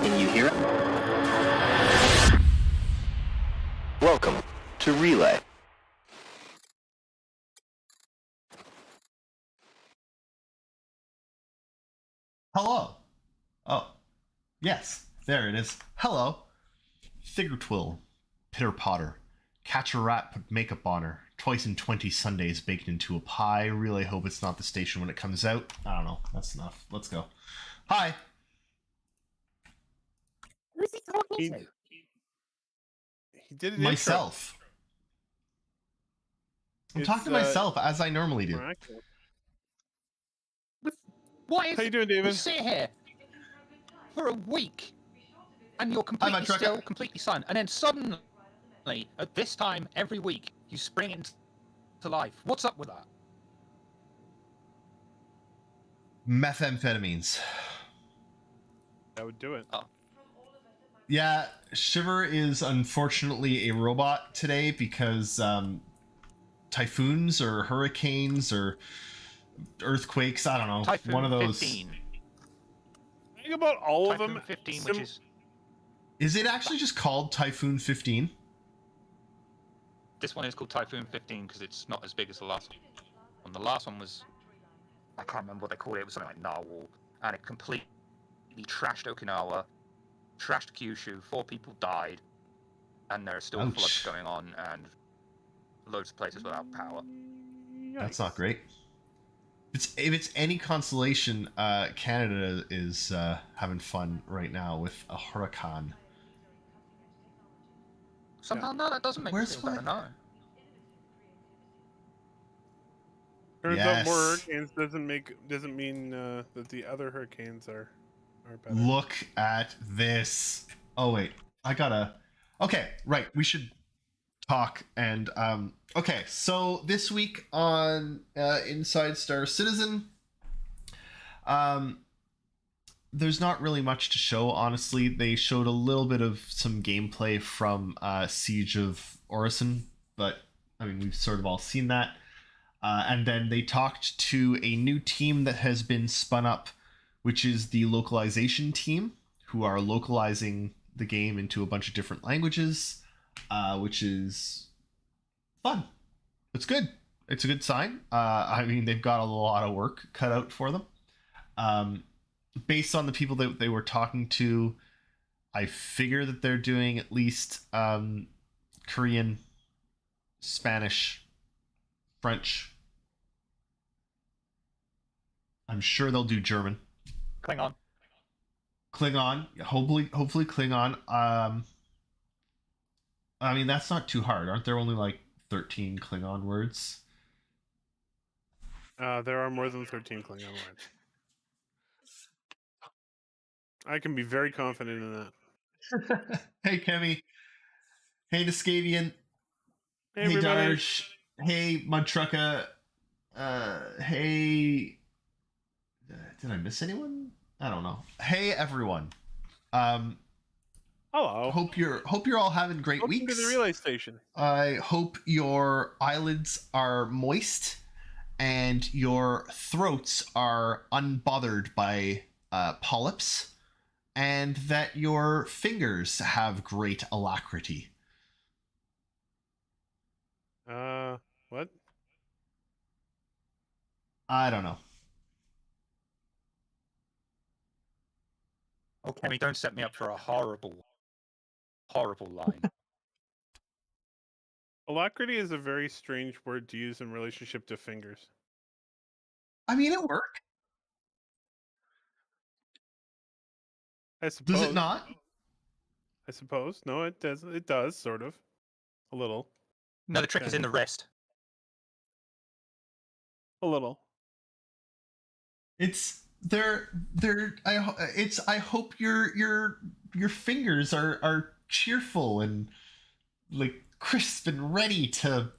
Can you hear it? Welcome to Relay. Hello. Oh, yes, there it is. Hello. Figure twill, pitter potter, Catch a rat, put makeup on her. Twice in 20 Sundays baked into a pie. Really hope it's not the station when it comes out. I don't know. That's enough. Let's go. Hi. Who's he talking to? He did an Myself. I'm It's, talking to myself as I normally do. Miraculous. Why is How you doing, you David? sit here for a week and you're completely Trucker. still, completely silent, and then suddenly, at this time every week, you spring into life. What's up with that? Methamphetamines. That would do it. Yeah, Shiver is unfortunately a robot today because typhoons or hurricanes or earthquakes, I don't know, Typhoon one of those. 15. Think about all of Typhoon them. 15, which is Is it actually just called Typhoon 15? this one is called Typhoon 15 because it's not as big as the last one. The last one was, I can't remember what they called it. It was something like Narwhal, and it completely trashed Okinawa, trashed Kyushu. 4 people died, and there are still Ouch. floods going on, and loads of places without power. That's not great. If it's any consolation, Canada is having fun right now with a hurricane. Somehow, no, that doesn't make me feel better. No. Turns out more Yes. hurricanes doesn't mean that the other hurricanes are better. Look at this. Oh wait, I gotta. Okay, right. We should talk and okay. So this week on Inside Star Citizen, there's not really much to show. Honestly, they showed a little bit of some gameplay from Siege of Orison, but I mean we've sort of all seen that. And then they talked to a new team that has been spun up, which is the localization team, who are localizing the game into a bunch of different languages, which is fun. It's good. It's a good sign. I mean, they've got a lot of work cut out for them. Based on the people that they were talking to, I figure that they're doing at least Korean, Spanish, French. I'm sure they'll do German. Klingon. Hopefully Klingon. I mean, that's not too hard. Aren't there only like 13 Klingon words? There are more than 13 Klingon words. I can be very confident in that. Hey, Kemi. Hey, Niscavian. Hey, Hey, everybody. Darsh. Hey, Mudtrucka. Hey. Did I miss anyone? I don't know. Hey, everyone. Hello. Hope you're all having great Welcome weeks. to the relay station. I hope your eyelids are moist and your throats are unbothered by polyps, and that your fingers have great alacrity. What? I don't know. Oh, Kemi, don't set me up for a horrible, horrible line. Alacrity is a very strange word to use in relationship to fingers. I mean, it works. I suppose. Does it not? I suppose. No, it does. It does, sort of. A little. No, the trick is in the wrist. A little. It's I hope your fingers are cheerful and like crisp and ready to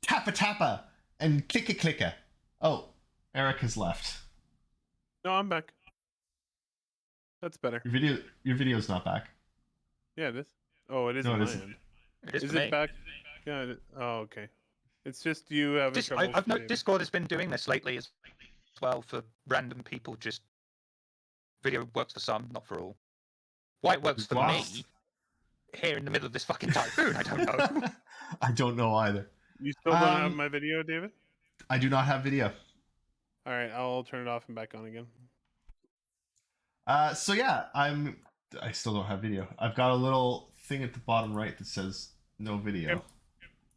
tappa and clicka. Oh, Eric has left. No, I'm back. That's better. Your video's not back. Yeah, it is. Oh, it is No, on it my isn't. end. It is Is for it me. back? Yeah. Oh, okay. It's just you having trouble. I've noticed streaming. Discord has been doing this lately as well for random people. Just video works for some, not for all. Why it works for Lost. me here in the middle of this fucking typhoon, I don't know. I don't know either. You still don't have my video, David? I do not have video. All right, I'll turn it off and back on again. So yeah, I still don't have video. I've got a little thing at the bottom right that says no video. Okay.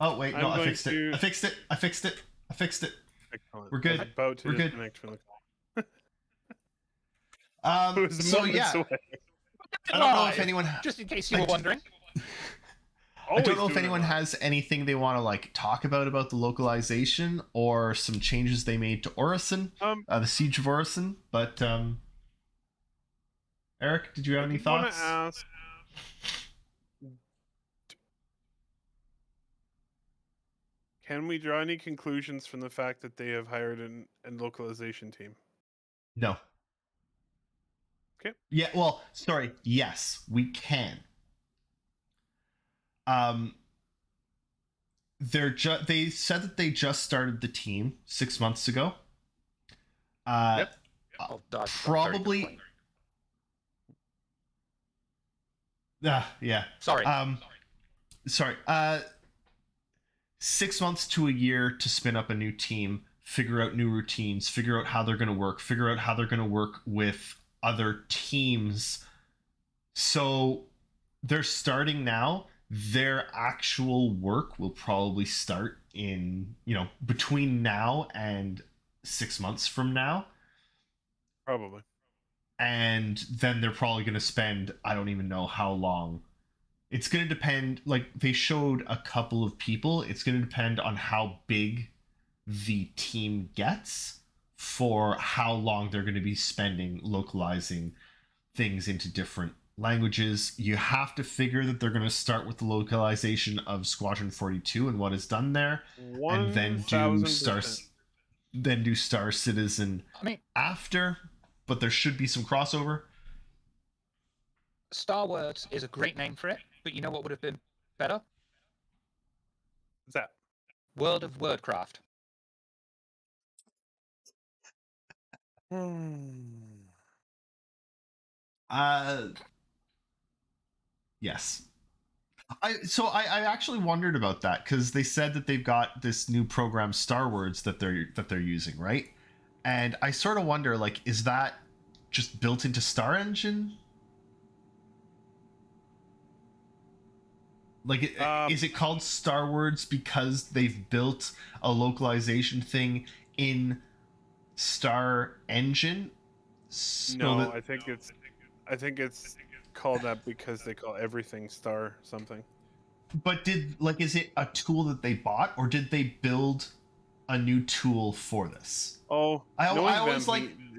Oh wait, no, I'm I going fixed it. to- I fixed it. I fixed it. I fixed it. Excellent. We're good. I was about to We're good. disconnect from the call. It was So moments yeah, away. I don't know if Live, anyone. just in case you were wondering. I don't know Always if doing it anyone live. has anything they want to like talk about the localization or some changes they made to Orison, the Siege of Orison. But Eric, did you have I any did want thoughts? to ask. Can we draw any conclusions from the fact that they have hired an localization team? No. Okay. Yeah. Well, sorry. Yes, we can. They said that they just started the team 6 months ago. Yep. Oh, that's a very good Probably. point. Yeah. Sorry. Sorry. 6 months to a year to spin up a new team, figure out new routines, figure out how they're going to work, figure out how they're going to work with other teams. So they're starting now. Their actual work will probably start in, between now and 6 months from now. Probably. And then they're probably going to spend, I don't even know how long. It's going to depend, like they showed a couple of people. It's going to depend on how big the team gets for how long they're going to be spending localizing things into different languages. You have to figure that they're going to start with the localization of Squadron 42 and what is done there, and then do 1000%. Star Citizen I mean, after, but there should be some crossover. Star Wars is a great name for it, but you know what would have been better? What's that? World of Wordcraft. Yes. I actually wondered about that because they said that they've got this new program Star Words that they're using, right? And I sort of wonder, like, is that just built into Star Engine? Like, is it called Star Words because they've built a localization thing in Star Engine? No, I think it's called that because they call everything Star something. But is it a tool that they bought, or did they build a new tool for this? Oh, I always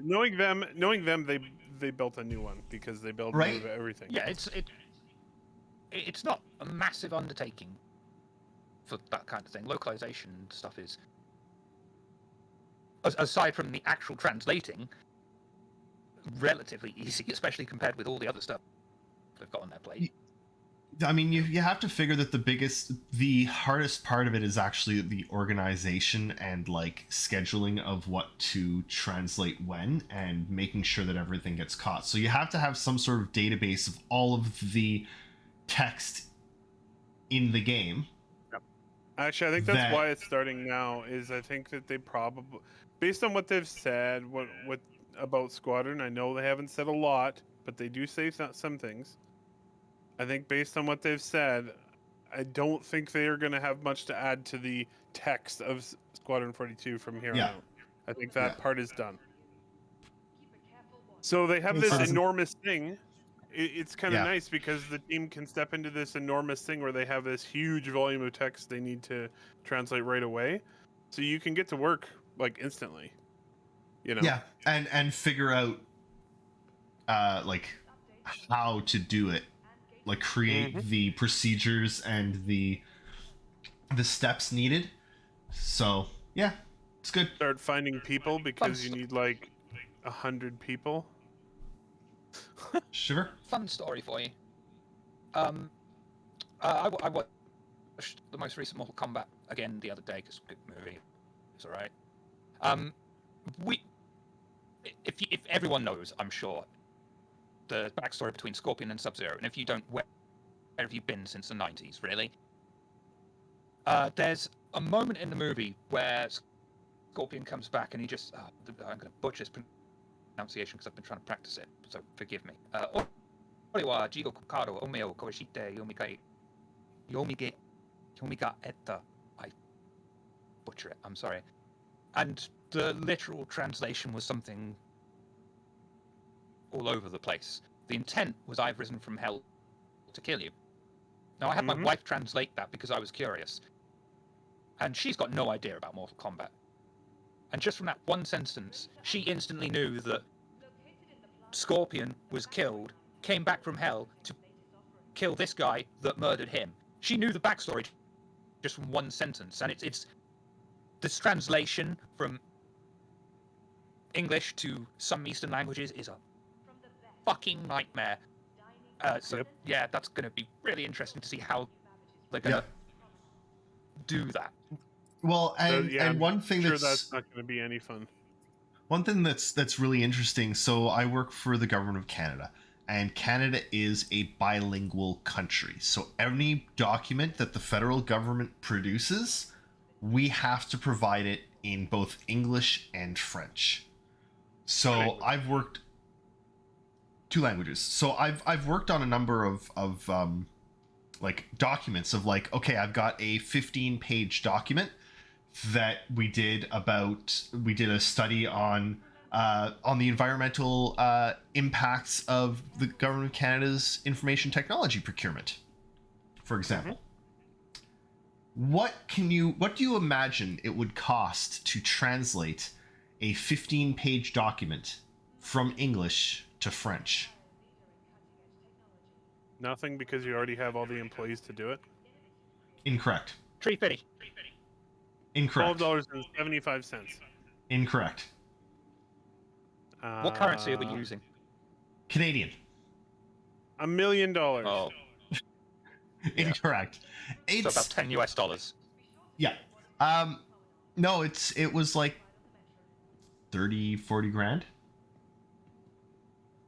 knowing them, they built a new one because they built Right? everything. Yeah, it's not a massive undertaking for that kind of thing. Localization stuff is, aside from the actual translating, relatively easy, especially compared with all the other stuff they've got on their plate. I mean, you have to figure that the hardest part of it is actually the organization and like scheduling of what to translate when and making sure that everything gets caught. So you have to have some sort of database of all of the text in the game. Actually, I think that's why it's starting now. Is I think that they probably, based on what they've said, what about Squadron, I know they haven't said a lot, but they do say some things. I think based on what they've said, I don't think they are going to have much to add to the text of Squadron 42 from here on out. I think that part is done. So they have this enormous thing. It's kind of nice because the team can step into this enormous thing where they have this huge volume of text they need to translate right away. So you can get to work like instantly. Yeah, and figure out like how to do it. Like create the procedures and the steps needed. So yeah, it's good. Start finding people because you need like 100 people. Sure. Fun story for you. I watched the most recent Mortal Kombat again the other day because good movie. It's all right. If everyone knows, I'm sure, the backstory between Scorpion and Sub-Zero, and if you don't, where have you been since the 90s, really? There's a moment in the movie where Scorpion comes back and he just, I'm going to butcher this pronunciation because I've been trying to practice it, so forgive me. Oriwa, Jigo Kokaro, Omeo, Koshite, Yomige, Yomiga Etta. butcher it. I'm sorry. And the literal translation was something all over the place. The intent was, I've risen from hell to kill you. Now, I had my wife translate that because I was curious. And she's got no idea about Mortal Kombat. And just from that one sentence, she instantly knew that Scorpion was killed, came back from hell to kill this guy that murdered him. She knew the backstory just from one sentence. And it's this translation from English to some Eastern languages is a fucking nightmare. Yeah, that's going to be really interesting to see how they're going to do that. Well, and one thing that's not going to be any fun. One thing that's really interesting. So I work for the government of Canada, and Canada is a bilingual country. So any document that the federal government produces, we have to provide it in both English and French. So I've worked 2 languages. So I've worked on a number of like documents of like, okay, I've got a 15-page document that we did a study on the environmental impacts of the government of Canada's information technology procurement, for example. What do you imagine it would cost to translate a 15-page document from English to French? Nothing, because you already have all the employees to do it. Incorrect. $3.50. Incorrect. $12.75. Incorrect. What currency are we using? Canadian. $1 million. Oh, Incorrect. so about $10 US. Yeah. No, it was like 30-40 grand.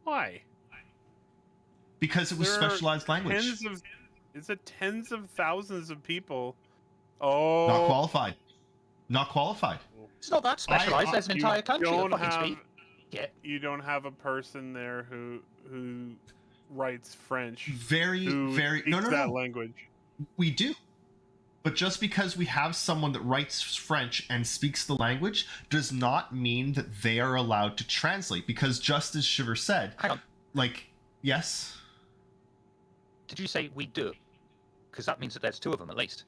Why? Because it was There are specialized language. Tens of thousands of people. Oh, Not qualified. Not qualified. It's not that specialized. There's an entire country that fucking speak it. You don't have a person there who writes French. Very no. That language. We do. But just because we have someone that writes French and speaks the language does not mean that they are allowed to translate. Because just as Shiver said, Hang on. like, yes. Did you say we do? Because that means that there's 2 of them at least.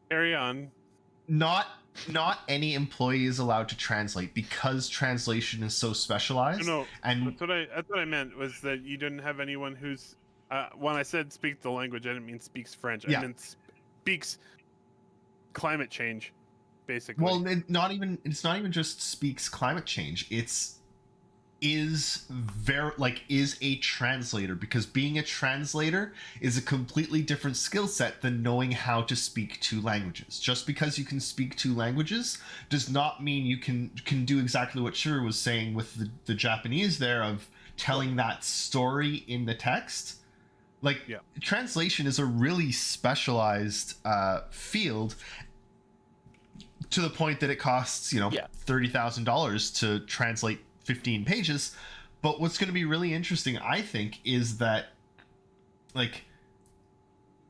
Carry on. Not any employee is allowed to translate because translation is so specialized. No, and that's what I meant was that you didn't have anyone who's when I said speak the language, I didn't mean speaks French. Yeah. I meant speaks climate change, basically. well, it's not even just speaks climate change. Is a translator, because being a translator is a completely different skill set than knowing how to speak 2 languages. Just because you can speak 2 languages does not mean you can do exactly what Shiro was saying with the Japanese there, of telling that story in the text. Translation is a really specialized field, to the point that it costs $30,000 to translate 15 pages. But what's going to be really interesting, I think, is that like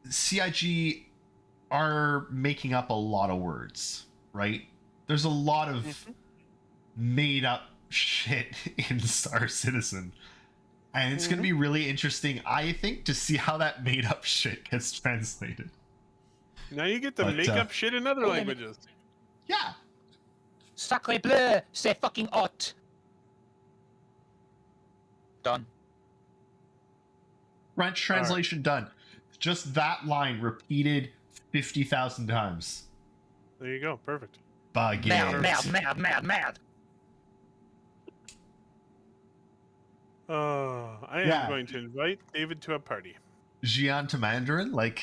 CIG are making up a lot of words, right? There's a lot of made up shit in Star Citizen, and it's going to be really interesting, I think, to see how that made up shit gets translated. Now you get to make up shit in other languages. Yeah. Sacre bleu, c'est fucking hot. Done. French translation done. Just that line repeated 50,000 times. There you go. Perfect. Baguette. Mad. I am going to invite David to a party. Xi'an to Mandarin? Like,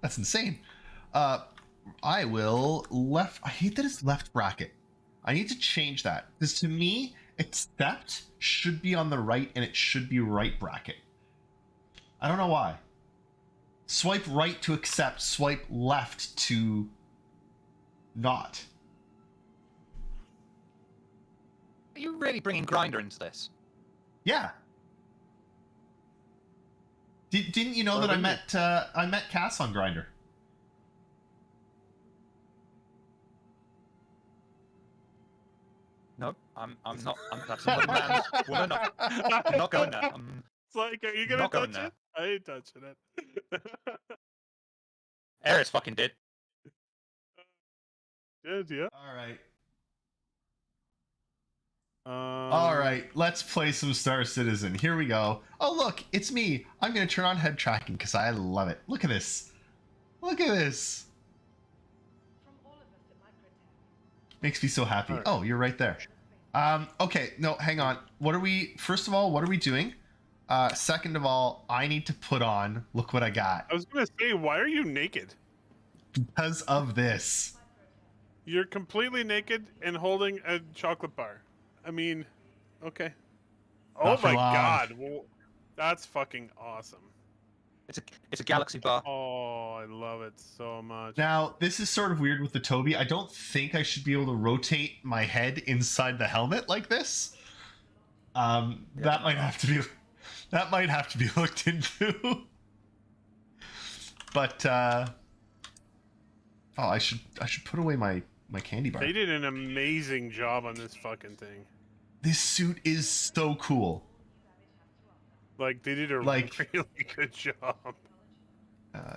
that's insane. I hate that it's left bracket. I need to change that. Because to me, accept should be on the right and it should be right bracket. I don't know why. Swipe right to accept, swipe left to not. Are you really bringing Grindr into this? Yeah. Didn't you know that I met Cass on Grinder? No, I'm not. That's another man's woman. I'm not going there. It's like, are you gonna not going touch it? there. I ain't touching it. Eris fucking did. Good, yeah. All right. Um, All right, let's play some Star Citizen. Here we go. Oh, look, it's me. I'm going to turn on head tracking because I love it. Look at this. Look at this. Makes me so happy. All right. Oh, you're right there. Okay, no, hang on. First of all, what are we doing? Second of all, I need to put on, look what I got. I was gonna say, why are you naked? Because of this. You're completely naked and holding a chocolate bar. I mean, okay. Oh Not for my long. god, well, that's fucking awesome. It's a galaxy bar. Oh, I love it so much. Now, this is sort of weird with the Toby. I don't think I should be able to rotate my head inside the helmet like this. That might have to be looked into. But I should put away my candy bar. They did an amazing job on this fucking thing. This suit is so cool. Like, they did a Like- really good job.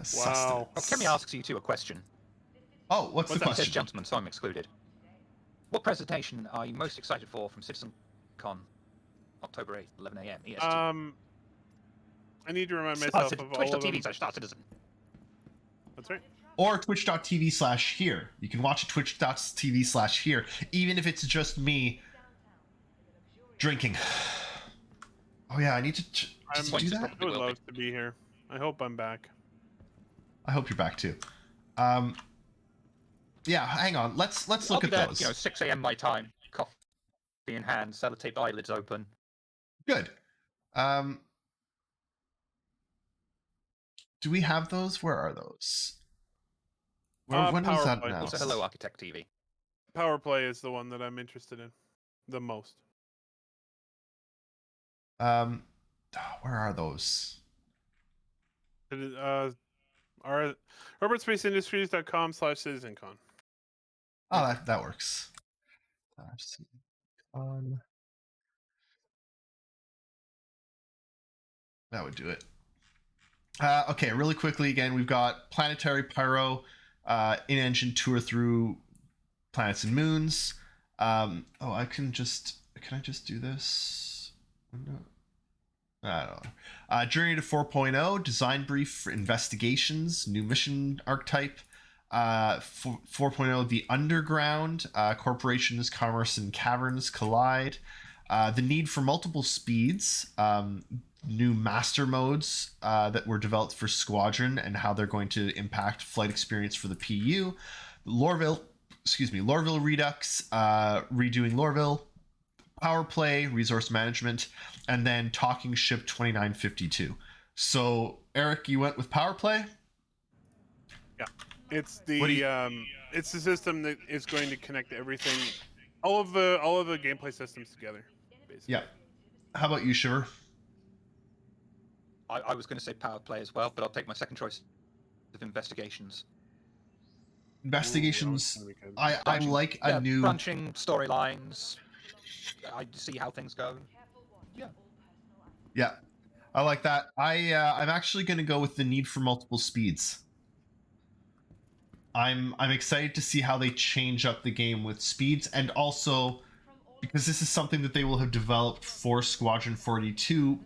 Sustenance. Oh, can we ask you two a question? Oh, what's the What's that? It says question? gentleman, so I'm excluded. What presentation are you most excited for from CitizenCon, October 8th, 11 a.m. EST? I need to remind myself of all of them. Twitch.tv/Star Citizen. That's right. Or twitch.tv/here. You can watch at twitch.tv/here, even if it's just me drinking. Oh yeah, I need to did you do that? I would love to be here. I hope I'm back. I hope you're back too. Yeah, hang on. Let's look at there, those. 6 a.m. my time. Coffee in hand, sellotape eyelids open. Good. Do we have those? Where are those? When was that PowerPoint. announced? Also, hello, Architect TV. Power Play is the one that I'm interested in the most. Where are those? It is, our robertSpaceIndustries.com/citizencon. Oh, that works. That would do it. Okay, really quickly again, we've got Planetary Pyro, in-engine tour through planets and moons. Can I just do this? No. I don't know. Journey to 4.0, design brief for investigations, new mission archetype. 4.0, the underground, corporations, commerce, and caverns collide. The need for multiple speeds, new master modes that were developed for Squadron and how they're going to impact flight experience for the PU. Lorville Redux, redoing Lorville. Power Play, resource management, and then Talking Ship 2952. So, Eric, you went with Power Play? Yeah, it's the it's the system that is going to connect everything, all of the gameplay systems together. Basically. Yeah. How about you, Shiver? I was going to say Power Play as well, but I'll take my second choice of Investigations. Investigations. Ooh, that was I like a new branching storylines. I see how things go. Yeah, I like that. I'm actually going to go with the need for multiple speeds. I'm excited to see how they change up the game with speeds, and also because this is something that they will have developed for Squadron 42,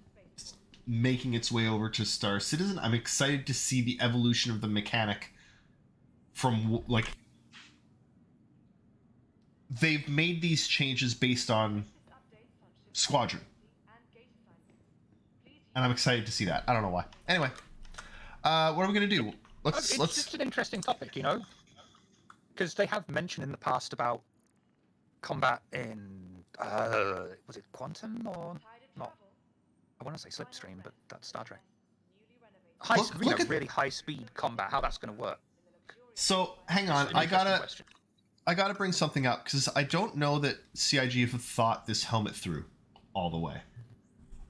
making its way over to Star Citizen. I'm excited to see the evolution of the mechanic from like they've made these changes based on Squadron. And I'm excited to see that. I don't know why. Anyway, what are we gonna do? It's just an interesting topic, because they have mentioned in the past about combat in was it Quantum or not? I want to say Slipstream, but that's Star Trek. Really high speed combat. How that's going to work? So hang on, I gotta bring something up because I don't know that CIG have thought this helmet through all the way.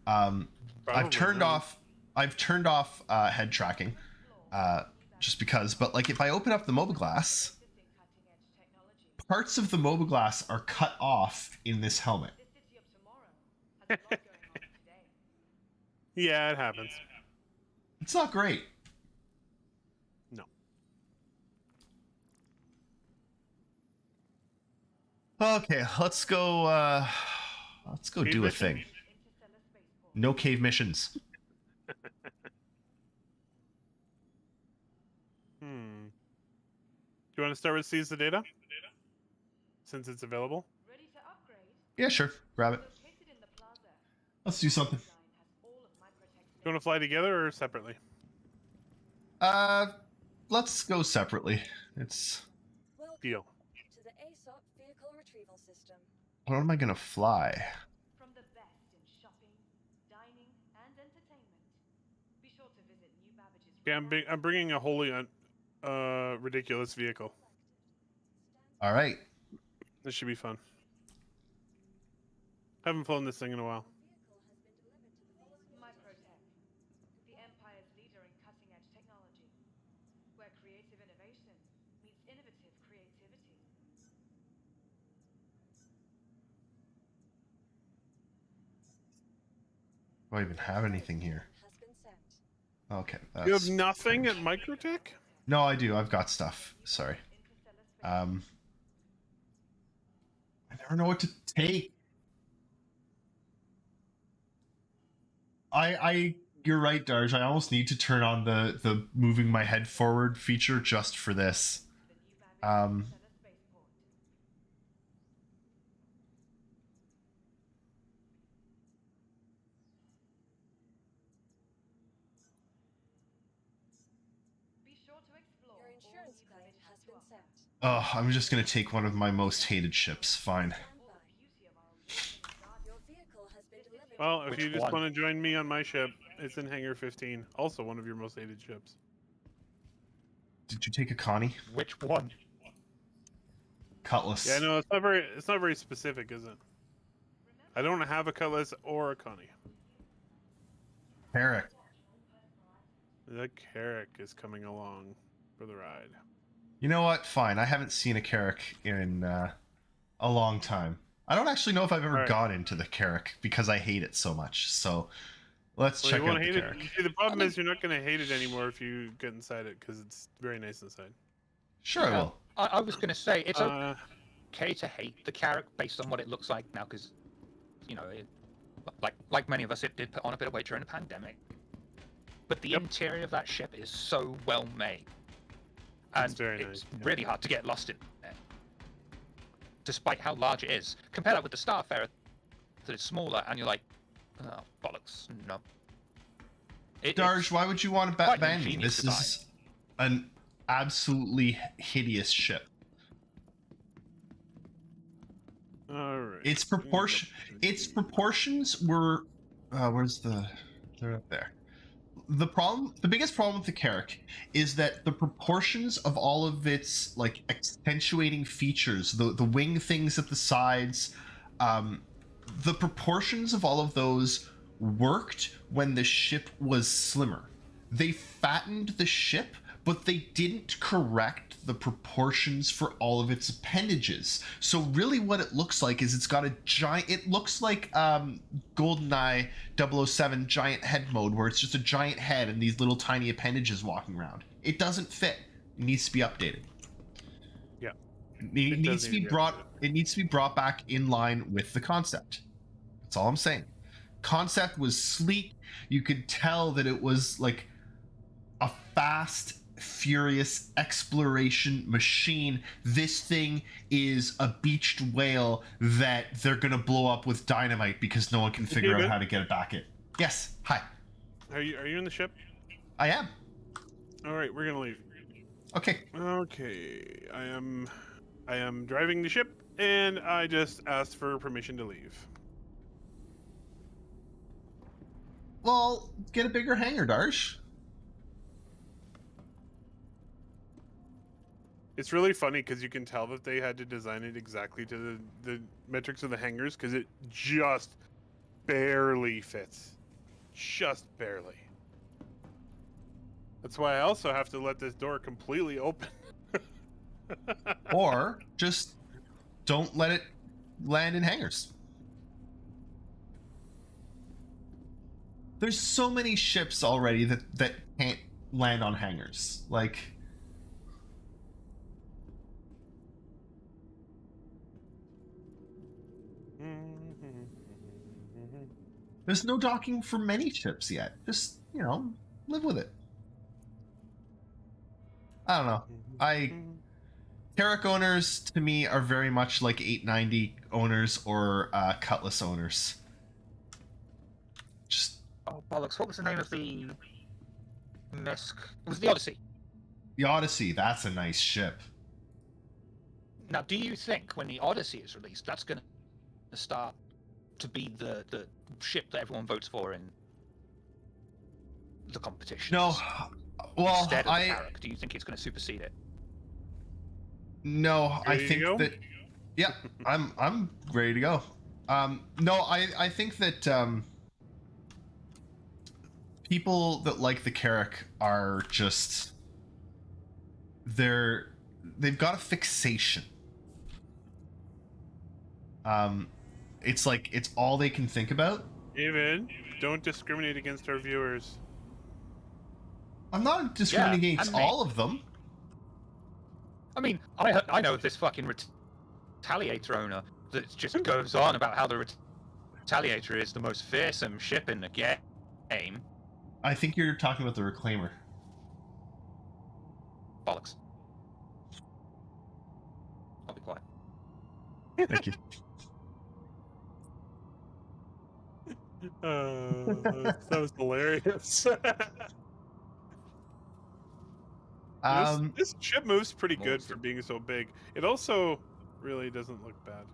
I've turned off I've turned off head tracking, just because. But like, if I open up the mobiGlas, parts of the mobiGlas are cut off in this helmet. Yeah, it happens. It's not great. No. Okay, let's go. Let's go Cave do a mission? thing. No cave missions. Hmm. Do you want to start with seize the data? Since it's available? Yeah, sure. Grab it. Let's do something. Do you want to fly together or separately? Let's go separately. It's. Deal. To the ASOP vehicle retrieval system. What am I gonna fly? From the best in shopping, dining, and entertainment. Be sure to visit New Babbage's. Yeah, I'm bringing a wholly ridiculous vehicle. All right. This should be fun. Haven't flown this thing in a while. Microtech, the Empire's leader in cutting-edge technology, where creative innovation meets innovative creativity. Do I even have anything here? Has been sent. Okay. You have that's nothing at fine. Microtech? No, I do. I've got stuff. Sorry. I never know what to take. You're right, Darj. I almost need to turn on the moving my head forward feature just for this. Your insurance claim has been sent. Oh, I'm just gonna take one of my most hated ships. Fine. Stand by. Your vehicle has been delivered. Well, if Which you just one? want to join me on my ship, it's in Hangar 15. Also one of your most hated ships. Did you take a Connie? Which one? Cutlass. Yeah, no, it's not very specific, is it? I don't have a Cutlass or a Connie. Carrick. The Carrick is coming along for the ride. You know what? Fine. I haven't seen a Carrick in a long time. I don't actually know if I've ever Right. got into the Carrick because I hate it so much. So let's Well, check you out won't the hate Carrick. it. See, the problem is you're not going to hate it anymore if you get inside it because it's very nice inside. Sure, I Yeah. will. I was going to say it's Uh, okay to hate the Carrick based on what it looks like now, because like many of us, it did put on a bit of weight during the pandemic. But the Yep. interior of that ship is so well made, and very it's nice, yeah. really hard to get lost in there, despite how large it is. Compare that with the Starfarer, that is smaller, and you're like, oh bollocks, no. Darj, why would you want to quite ban me? ingenious This is an absolutely hideous ship. all right. Its proportions were. Where's the? They're up there. The biggest problem with the Carrick is that the proportions of all of its like accentuating features, the wing things at the sides, the proportions of all of those worked when the ship was slimmer. They fattened the ship, but they didn't correct the proportions for all of its appendages. So really what it looks like is it's got a giant, it looks like GoldenEye 007 giant head mode, where it's just a giant head and these little tiny appendages walking around. It doesn't fit. It needs to be updated. Yeah. It It needs does to need be to be brought. updated. It needs to be brought back in line with the concept. That's all I'm saying. Concept was sleek. You could tell that it was like a fast, furious exploration machine. This thing is a beached whale that they're gonna blow up with dynamite because no one can figure out David? how to get it back in. Yes. Hi. Are you in the ship? I am. All right, we're gonna leave. Okay. Okay, I am driving the ship, and I just asked for permission to leave. Well, get a bigger hangar, Darsh. It's really funny because you can tell that they had to design it exactly to the metrics of the hangars because it just barely fits. Just barely. That's why I also have to let this door completely open. Or just don't let it land in hangars. There's so many ships already that can't land on hangars. Like, there's no docking for many ships yet. Just, live with it. I don't know. Carrack owners, to me, are very much like 890 owners or Cutlass owners. Just... Oh, bollocks. What was the name of the Misk? It was the Odyssey. The Odyssey, that's a nice ship. Now, do you think when the Odyssey is released, that's going to start to be the ship that everyone votes for in the competition? No. Well, instead of the Carrack, do you think it's going to supersede it? No, I think that... Yeah, I'm ready to go. No, I think that people that like the Carrack are just... They've got a fixation. It's like, it's all they can think about. David, don't discriminate against our viewers. I'm not discriminating against all of them. I mean, I know this fucking Retaliator owner that just goes on about how the Retaliator is the most fearsome ship in the game. I think you're talking about the Reclaimer. Bollocks. I'll be quiet. Thank you. That was hilarious. This ship moves pretty good for being so big. It also really doesn't look bad.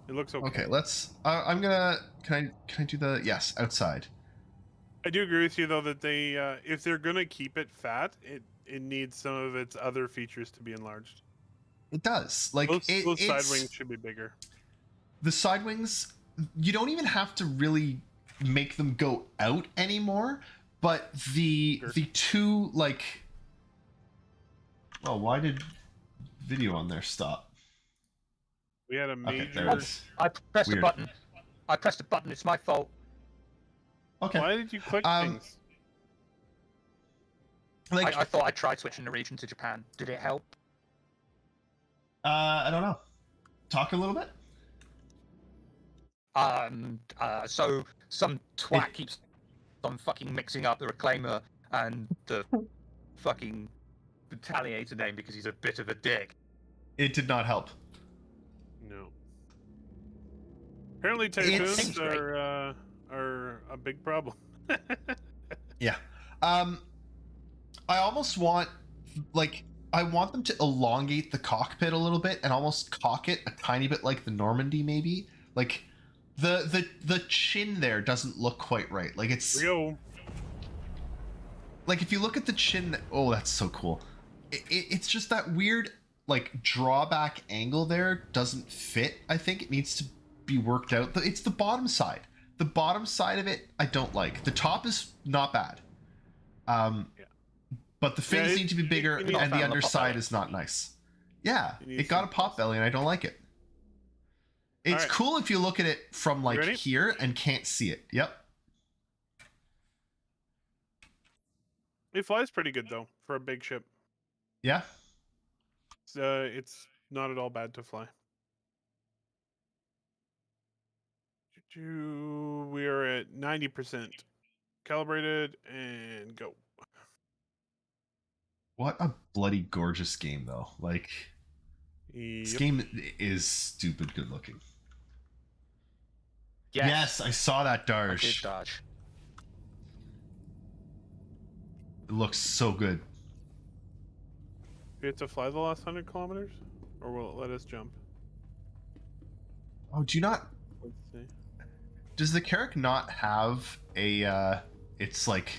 It looks okay. Okay, let's... I'm gonna... Can I do the... Yes, outside. I do agree with you, though, that they... if they're gonna keep it fat, it needs some of its other features to be enlarged. It does. Like, those side wings should be bigger. The side wings... You don't even have to really make them go out anymore, but the two, like... Well, why did video on there stop? We had a major... Okay, there it is. I pressed Weird. a button. I pressed a button. It's my fault. Okay. Why did you click things? Like, I thought I tried switching the region to Japan. Did it help? I don't know. Talk a little bit? So some twat keeps on fucking mixing up the Reclaimer and the fucking Retaliator name because he's a bit of a dick. It did not help. No. Apparently typhoons are a big problem. Yeah. I almost want, like, I want them to elongate the cockpit a little bit and almost cock it a tiny bit like the Normandy, maybe. Like, the chin there doesn't look quite right. Like, it's... Rio. Like, if you look at the chin... Oh, that's so cool. It's just that weird, like, drawback angle there doesn't fit. I think it needs to be worked out. It's the bottom side. The bottom side of it, I don't like. The top is not bad. But the fins need to be bigger, and the underside is not nice. Yeah, it got a pot belly, and I don't like it. It's cool if you look at it from, like, here and can't see it. Yep. It flies pretty good, though, for a big ship. Yeah? It's not at all bad to fly. We are at 90% calibrated, and go. What a bloody gorgeous game, though. Like, this game is stupid good looking. Yes, I saw that Darsh. I did dodge. It looks so good. We have to fly the last 100 kilometers? Or will it let us jump? Oh, do you not... Let's see. Does the Carrack not have a, it's like,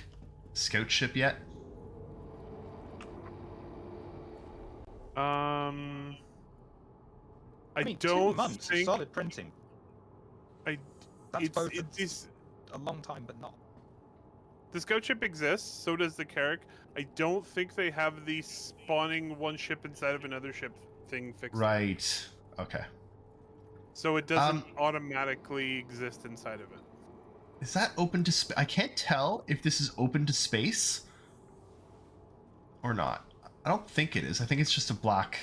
scout ship yet? I mean, don't 2 months think... of solid printing. That's It's a long time, but not. The scout ship exists. So does the Carrack. I don't think they have the spawning one ship inside of another ship thing fixed. Yet. Right. Okay. So it doesn't automatically exist inside of it. Is that open to space? I can't tell if this is open to space or not. I don't think it is. I think it's just a black.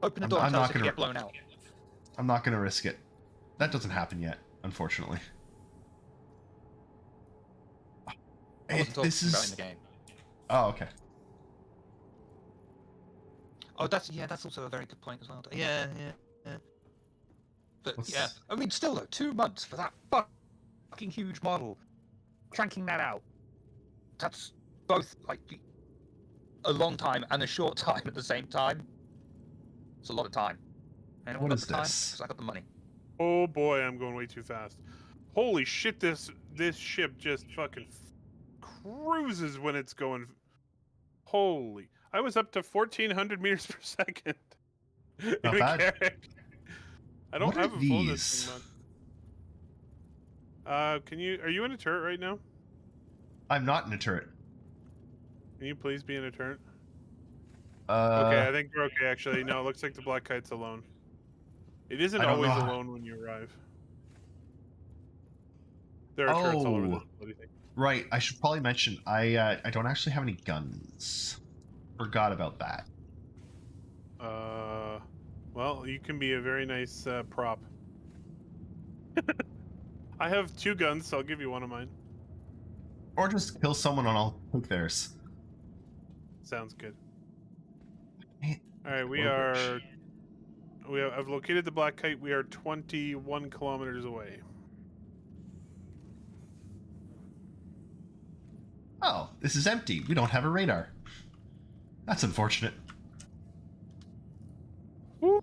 Open the door and I'm tell not us if you gonna- get blown out. I'm not going to risk it. That doesn't happen yet, unfortunately. I wasn't talking This about in is. the game. Oh, okay. Oh, that's also a very good point as well. Yeah. But What's- yeah, I mean, still though, 2 months for that fucking huge model, cranking that out. That's both like a long time and a short time at the same time. It's a lot of time. Anyone What got is the time? this? 'Cause I got the money. Oh boy, I'm going way too fast. Holy shit! This ship just fucking cruises when it's going. Holy! I was up to 1,400 meters per second. Not in a bad. Carrack. I don't What are have a full this these? thing, man. Are you in a turret right now? I'm not in a turret. Can you please be in a turret? Okay, I think we're okay actually. No, it looks like the Black Kite's alone. It isn't I don't always know how- alone when you arrive. There are turrets all over Oh. this bloody thing. Right. I should probably mention I don't actually have any guns. Forgot about that. Well, you can be a very nice prop. I have 2 guns, so I'll give you one of mine. Or just kill someone and I'll take theirs. Sounds good. Eh, All right, Low bridge. I've located the Black Kite. We are 21 kilometers away. Oh, this is empty. We don't have a radar. That's unfortunate. Woo!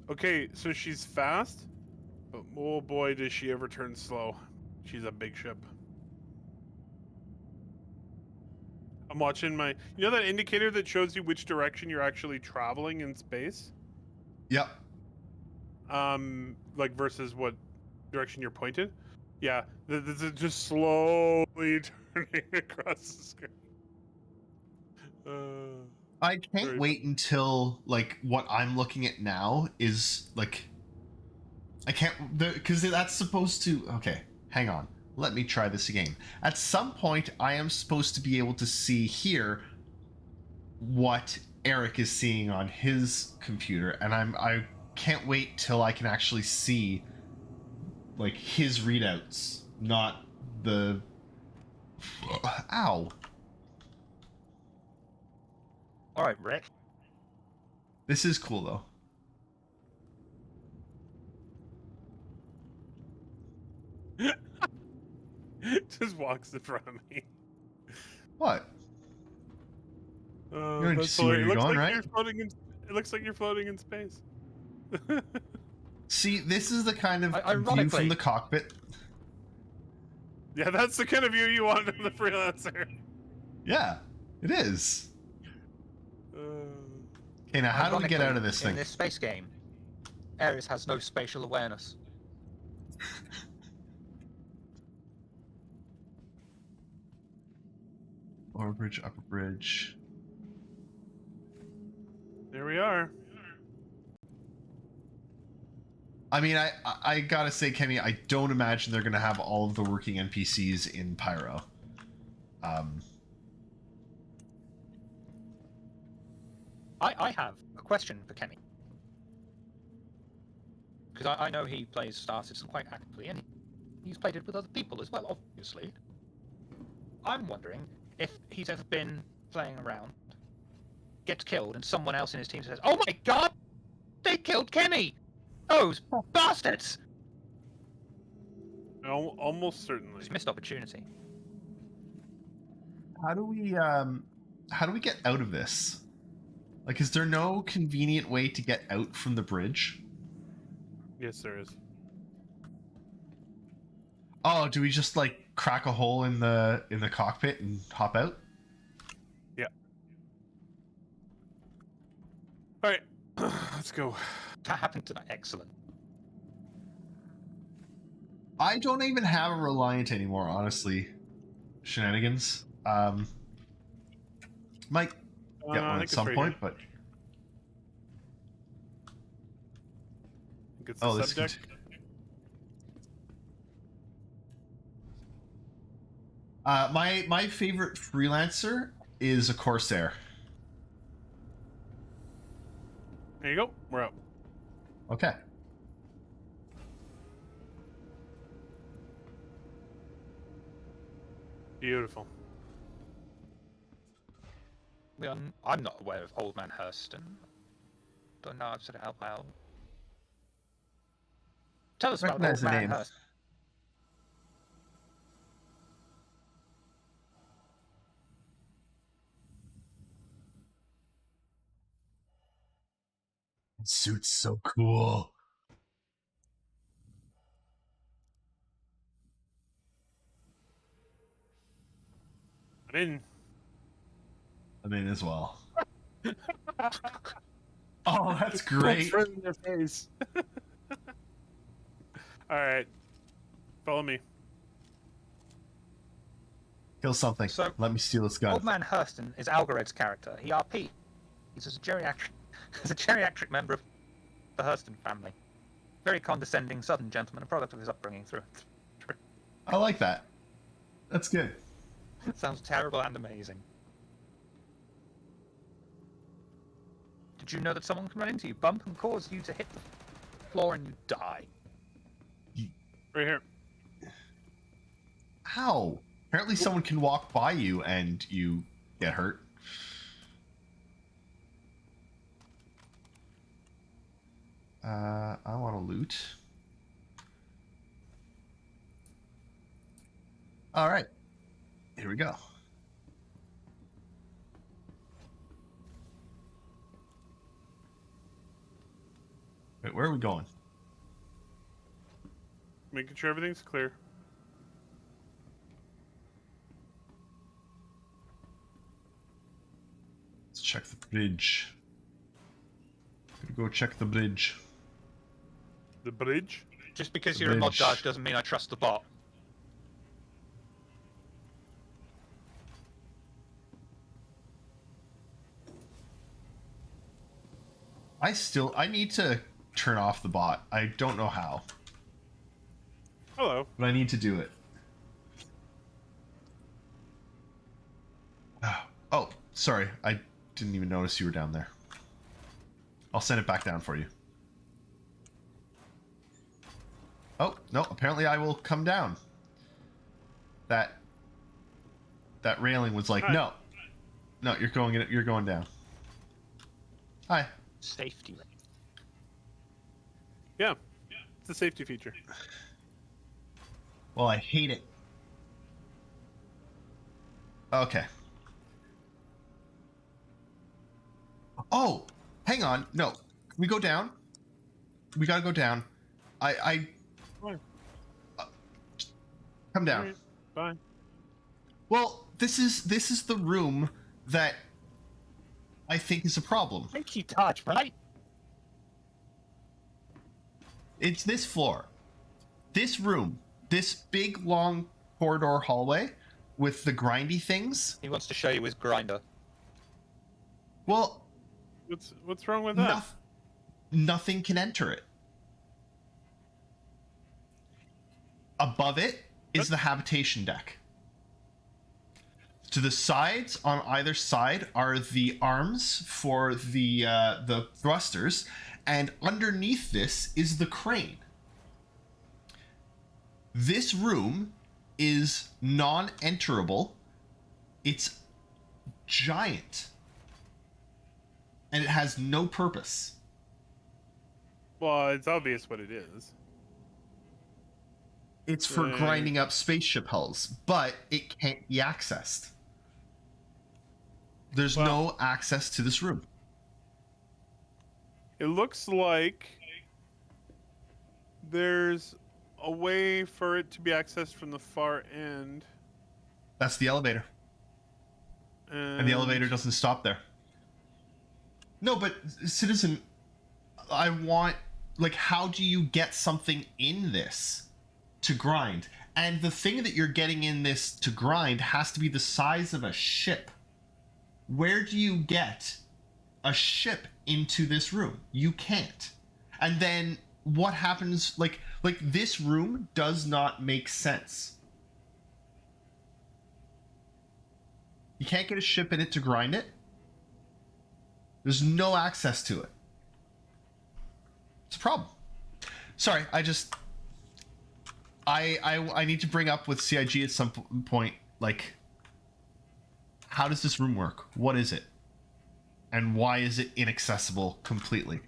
Okay, so she's fast, but oh boy, does she ever turn slow. She's a big ship. I'm watching my... You know that indicator that shows you which direction you're actually traveling in space? Yep. Like versus what direction you're pointed? Yeah, this is just slowly turning across the screen. I can't Very wait until like what I'm looking at now is like I can't because that's supposed to okay, hang on. Let me try this again. At some point I am supposed to be able to see here what Eric is seeing on his computer and I can't wait till I can actually see like his readouts, not the ow. All right, Rick. This is cool though. Just walks in front of me. What? You're gonna That's see where hilarious. you're It looks going, like right? you're floating in. It looks like you're floating in space. See, this is the kind of view Ironically- from the cockpit. Yeah, that's the kind of view you want in the freelancer. Yeah, it is. Uh, Okay, now how do we get out of this In thing? this space game, Ares has no spatial awareness. Lower bridge, upper bridge. there we are. I mean, I gotta say, Kenny, I don't imagine they're gonna have all of the working NPCs in Pyro. I have a question for Kenny. Because I know he plays Star Citizen quite actively, and he's played it with other people as well, obviously. I'm wondering if he's ever been playing around, gets killed, and someone else in his team says, "Oh my god! They killed Kenny! Those bastards!" Almost certainly. It's a missed opportunity. How do we get out of this? Like, is there no convenient way to get out from the bridge? Yes, there is. Oh, do we just like crack a hole in the cockpit and hop out? Yeah. All right, let's go. That happened tonight. Excellent. I don't even have a Reliant anymore, honestly. Shenanigans. Might get I one at think it's some right point, here. but I think it's the oh, this subdeck. my favorite freelancer is a Corsair. There you go. We're up. Okay. Beautiful. I'm not aware of Old Man Hurston. Don't know I've said it out loud. Tell us about Recognize Old the Man name. Hurston. Suit's so cool. I'm in. I'm in as well. Oh, that's great. Right in their face. All right. Follow me. Kill something. So- Let me steal this gun. Old Man Hurston is Algored's character. He RP. He's a geriatric member of the Hurston family. Very condescending southern gentleman, a product of his upbringing through. I like that. That's good. Sounds terrible and amazing. Did you know that someone can run into you, bump, and cause you to hit the floor and you die? Right here. How? Apparently someone can walk by you and you get hurt. I want to loot. All right. Here we go. Wait, where are we going? Making sure everything's clear. Let's check the bridge. Gonna go check the bridge. The bridge. Just because The you're a mod bridge. dodge doesn't mean I trust the bot. I need to turn off the bot. I don't know how, Hello. but I need to do it. Oh, sorry. I didn't even notice you were down there. I'll send it back down for you. Oh, no, apparently I will come down. That railing was like, Hi. no. No, you're going down. Hi. Safety ring. Yeah. It's a safety feature. Well, I hate it. Okay. Oh, hang on. No. Can we go down? We gotta go down. Fine. Come down. Alright, fine. Well, this is the room that I think is a problem. Sneaky touch, right? It's this floor. This room. This big, long corridor hallway with the grindy things. He wants to show you his grinder. Well, What's wrong with that? nothing can enter it. Above it is the habitation deck. To the sides, on either side, are the arms for the thrusters, and underneath this is the crane. This room is non-enterable. It's giant, and it has no purpose. Well, it's obvious what it is. It's for Dang. grinding up spaceship hulls, but it can't be accessed. There's no access to this room. It looks like there's a way for it to be accessed from the far end. That's the elevator. And the elevator doesn't stop there. No, but Citizen, I want, like, how do you get something in this? to grind. And the thing that you're getting in this to grind has to be the size of a ship. Where do you get a ship into this room? You can't. And then what happens, like this room does not make sense. You can't get a ship in it to grind it. There's no access to it. It's a problem. Sorry, I need to bring up with CIG at some point, like, how does this room work? What is it? And why is it inaccessible completely?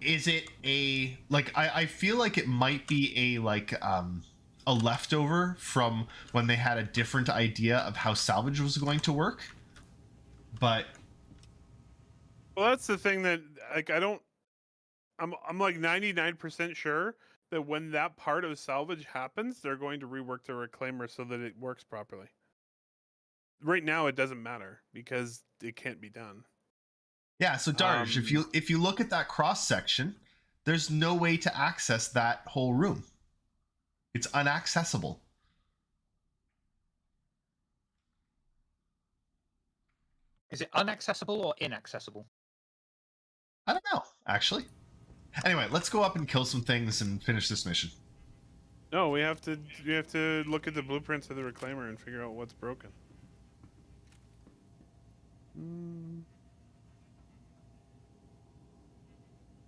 Is it a, like, I feel like it might be a leftover from when they had a different idea of how salvage was going to work. But Well, that's the thing that, like, I'm like 99% sure that when that part of salvage happens, they're going to rework the reclaimer so that it works properly. Right now, it doesn't matter because it can't be done. yeah, so Darge, if you look at that cross section, there's no way to access that whole room. It's unaccessible. Is it unaccessible or inaccessible? I don't know, actually. Anyway, let's go up and kill some things and finish this mission. No, we have to look at the blueprints of the reclaimer and figure out what's broken.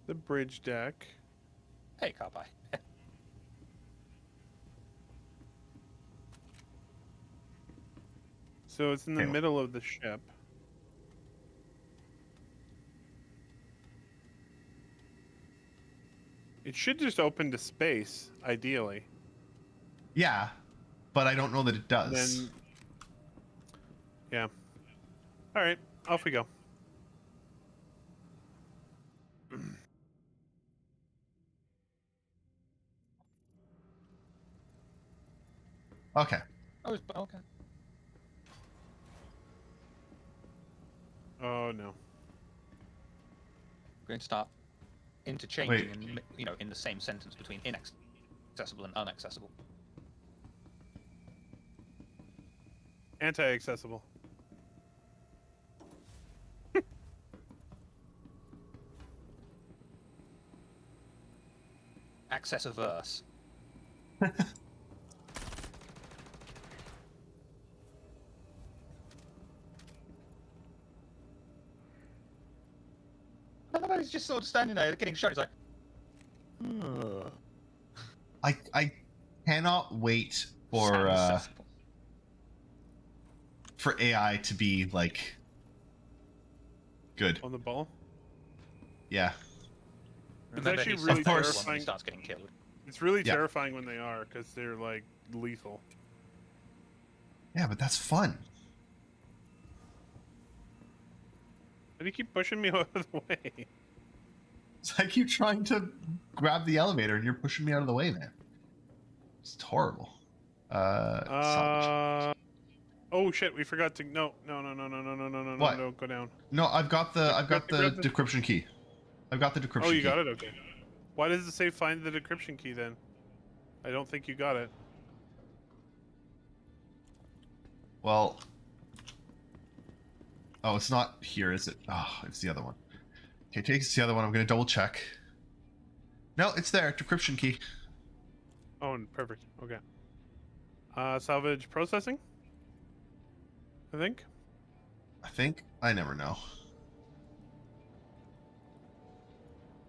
The bridge deck. Hey, Carby. So it's in the middle of the ship. It should just open to space, ideally. Yeah, but I don't know that it does. Then, yeah. All right, off we go. Okay. Okay. Oh no. We're going to start interchanging, in the same sentence between inaccessible and unaccessible. Anti-accessible. Access-averse. He's just sort of standing there getting shot. He's like, I cannot wait for AI to be like good. On the ball. Yeah. Remember, actually he's really the first one terrifying. He starts getting killed. It's really Yeah. terrifying when they are, because they're like lethal. Yeah, but that's fun. Why do you keep pushing me out of the way? I keep trying to grab the elevator and you're pushing me out of the way, man. It's horrible. Salvage. Oh shit, we forgot to no, What? go down. No, I've got the grab the- decryption key. I've got the decryption key. Oh, you got it? Okay. Why does it say find the decryption key then? I don't think you got it. Well, oh, it's not here, is it? Oh, it's the other one. Okay, take the other one. I'm gonna double check. No, it's there. Decryption key. Oh, perfect. Okay. Salvage processing? I think. I never know.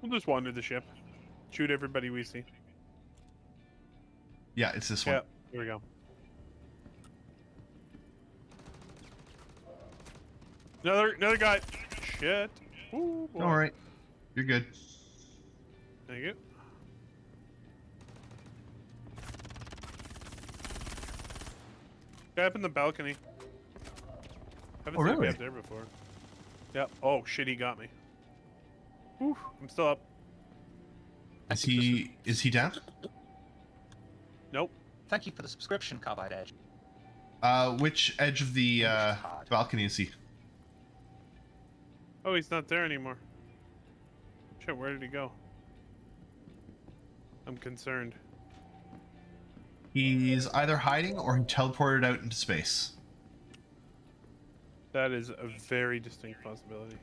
We'll just wander the ship. Shoot everybody we see. Yeah, it's this one. Yeah, here we go. Another guy. Shit. Ooh, boy. All right, you're good. Thank you. Guy up in the balcony. Haven't Oh, seen a guy really? up there before. Yeah. Oh shit, he got me. Whew, I'm still up. Is he down? Nope. Thank you for the subscription, Carbide Edge. Which edge of the balcony is he? Oh, he's not there anymore. Shit, where did he go? I'm concerned. He's either hiding or he teleported out into space. That is a very distinct possibility.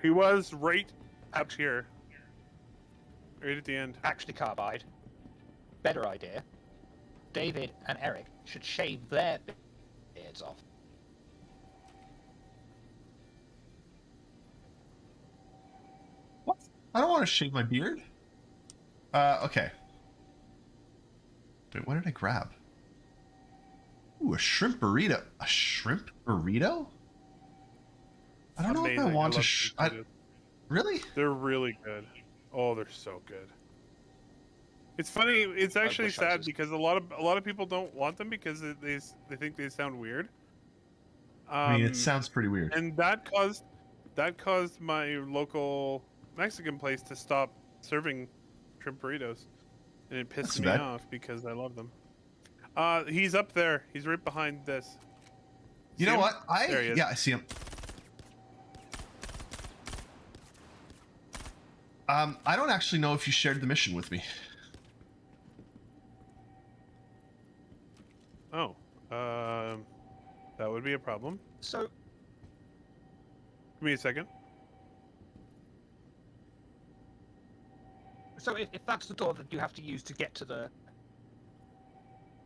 He was right up here. Right at the end. Actually, Carbide. Better idea. David and Eric should shave their beards off. What? I don't want to shave my beard. Okay. Wait, what did I grab? Ooh, a shrimp burrito. A shrimp burrito? I don't know if I Amazing. want love to. shrimp burritos. Really? They're really good. Oh, they're so good. It's funny. It's actually wish I sad was- because a lot of people don't want them because they think they sound weird. I mean, it sounds pretty weird. And that caused my local Mexican place to stop serving shrimp burritos, and it pissed That's me bad. off because I love them. He's up there. He's right behind this. You See know him? what? There he is. Yeah, I see him. I don't actually know if you shared the mission with me. Oh, that would be a problem. So, Give me a second. if that's the door that you have to use to get to the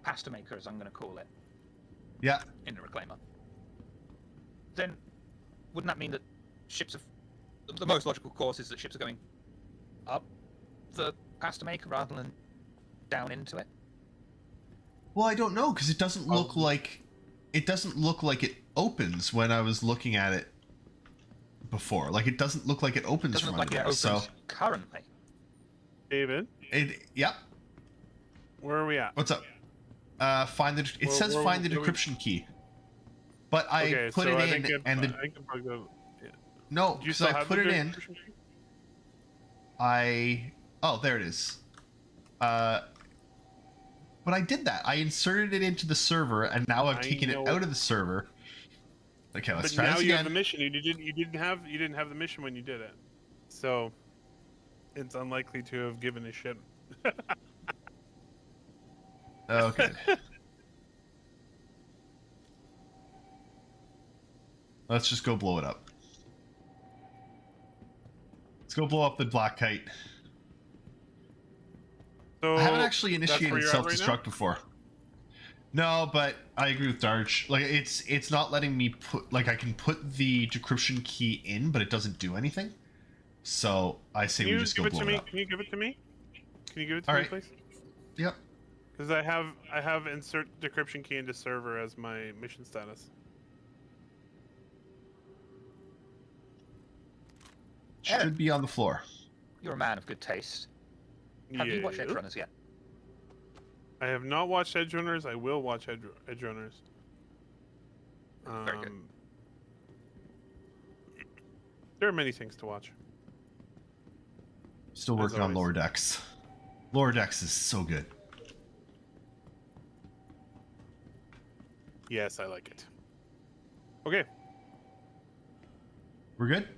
pasta maker, as I'm going to call it, Yeah. in the Reclaimer, then wouldn't that mean that ships are... The most logical course is that ships are going up the pasta maker rather than down into it? Well, I don't know because it doesn't look like it opens when I was looking at it before. Like it doesn't look like it opens Doesn't from look like under it there. opens So currently. David, yeah. where are we at? What's up? Find the. It says where- find the where we- decryption key, but I Okay, put so it I in think and the I can plug the. no, Do you because still I have put the it in. decryption key? Oh, there it is. But I did that. I inserted it into the server, and now I've I taken it know. out of the server. Okay, let's But try now this you have again. the mission. You didn't have the mission when you did it, so it's unlikely to have given a shit. Okay. Let's just go blow it up. Let's go blow up the black kite. So I haven't actually that's where initiated you're at right self-destruct before. No, but I agree with Darge. Like it's not letting me put I can put the decryption key in, but it doesn't do anything. So I say Can you we just give go it to blow me? it up. Can you give it to me? Can you give it to All me, right. please? Yep. Because I have insert decryption key into server as my mission status. Should be on the floor. You're a man of good taste. Have you watched Edge Yeah. Runners yet? I have not watched Edge Runners. I will watch Edge Runners. Very good. There are many things to watch. Still As working on always. lower decks. Lower decks is so good. Yes, I like it. Okay. We're good?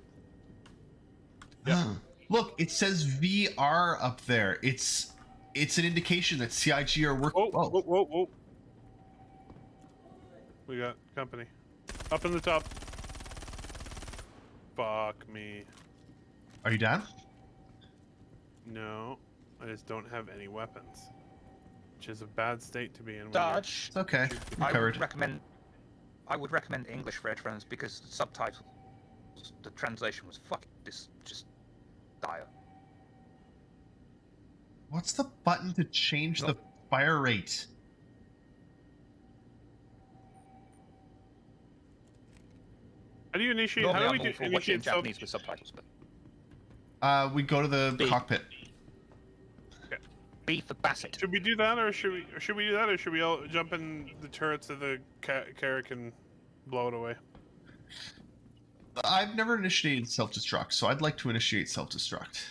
Yeah. Look, it says VR up there. It's an indication that CIG are working. Whoa, whoa, whoa, whoa. We got company. Up in the top. Fuck me. Are you down? No, I just don't have any weapons. Which is a bad state to be in. when Dodge. It's okay. I'm I covered. I would recommend English for Edge Runners because the subtitles, the translation was fucking just dire. What's the button to change the fire rate? How do you initiate? Normally How I'm do we all do, for watching initiate self? Japanese with subtitles, but We go to the B. cockpit. B for Bassett. Should we do that, or should we do that, or should we all jump in the turrets of the Carrack and blow it away? I've never initiated self-destruct, so I'd like to initiate self-destruct.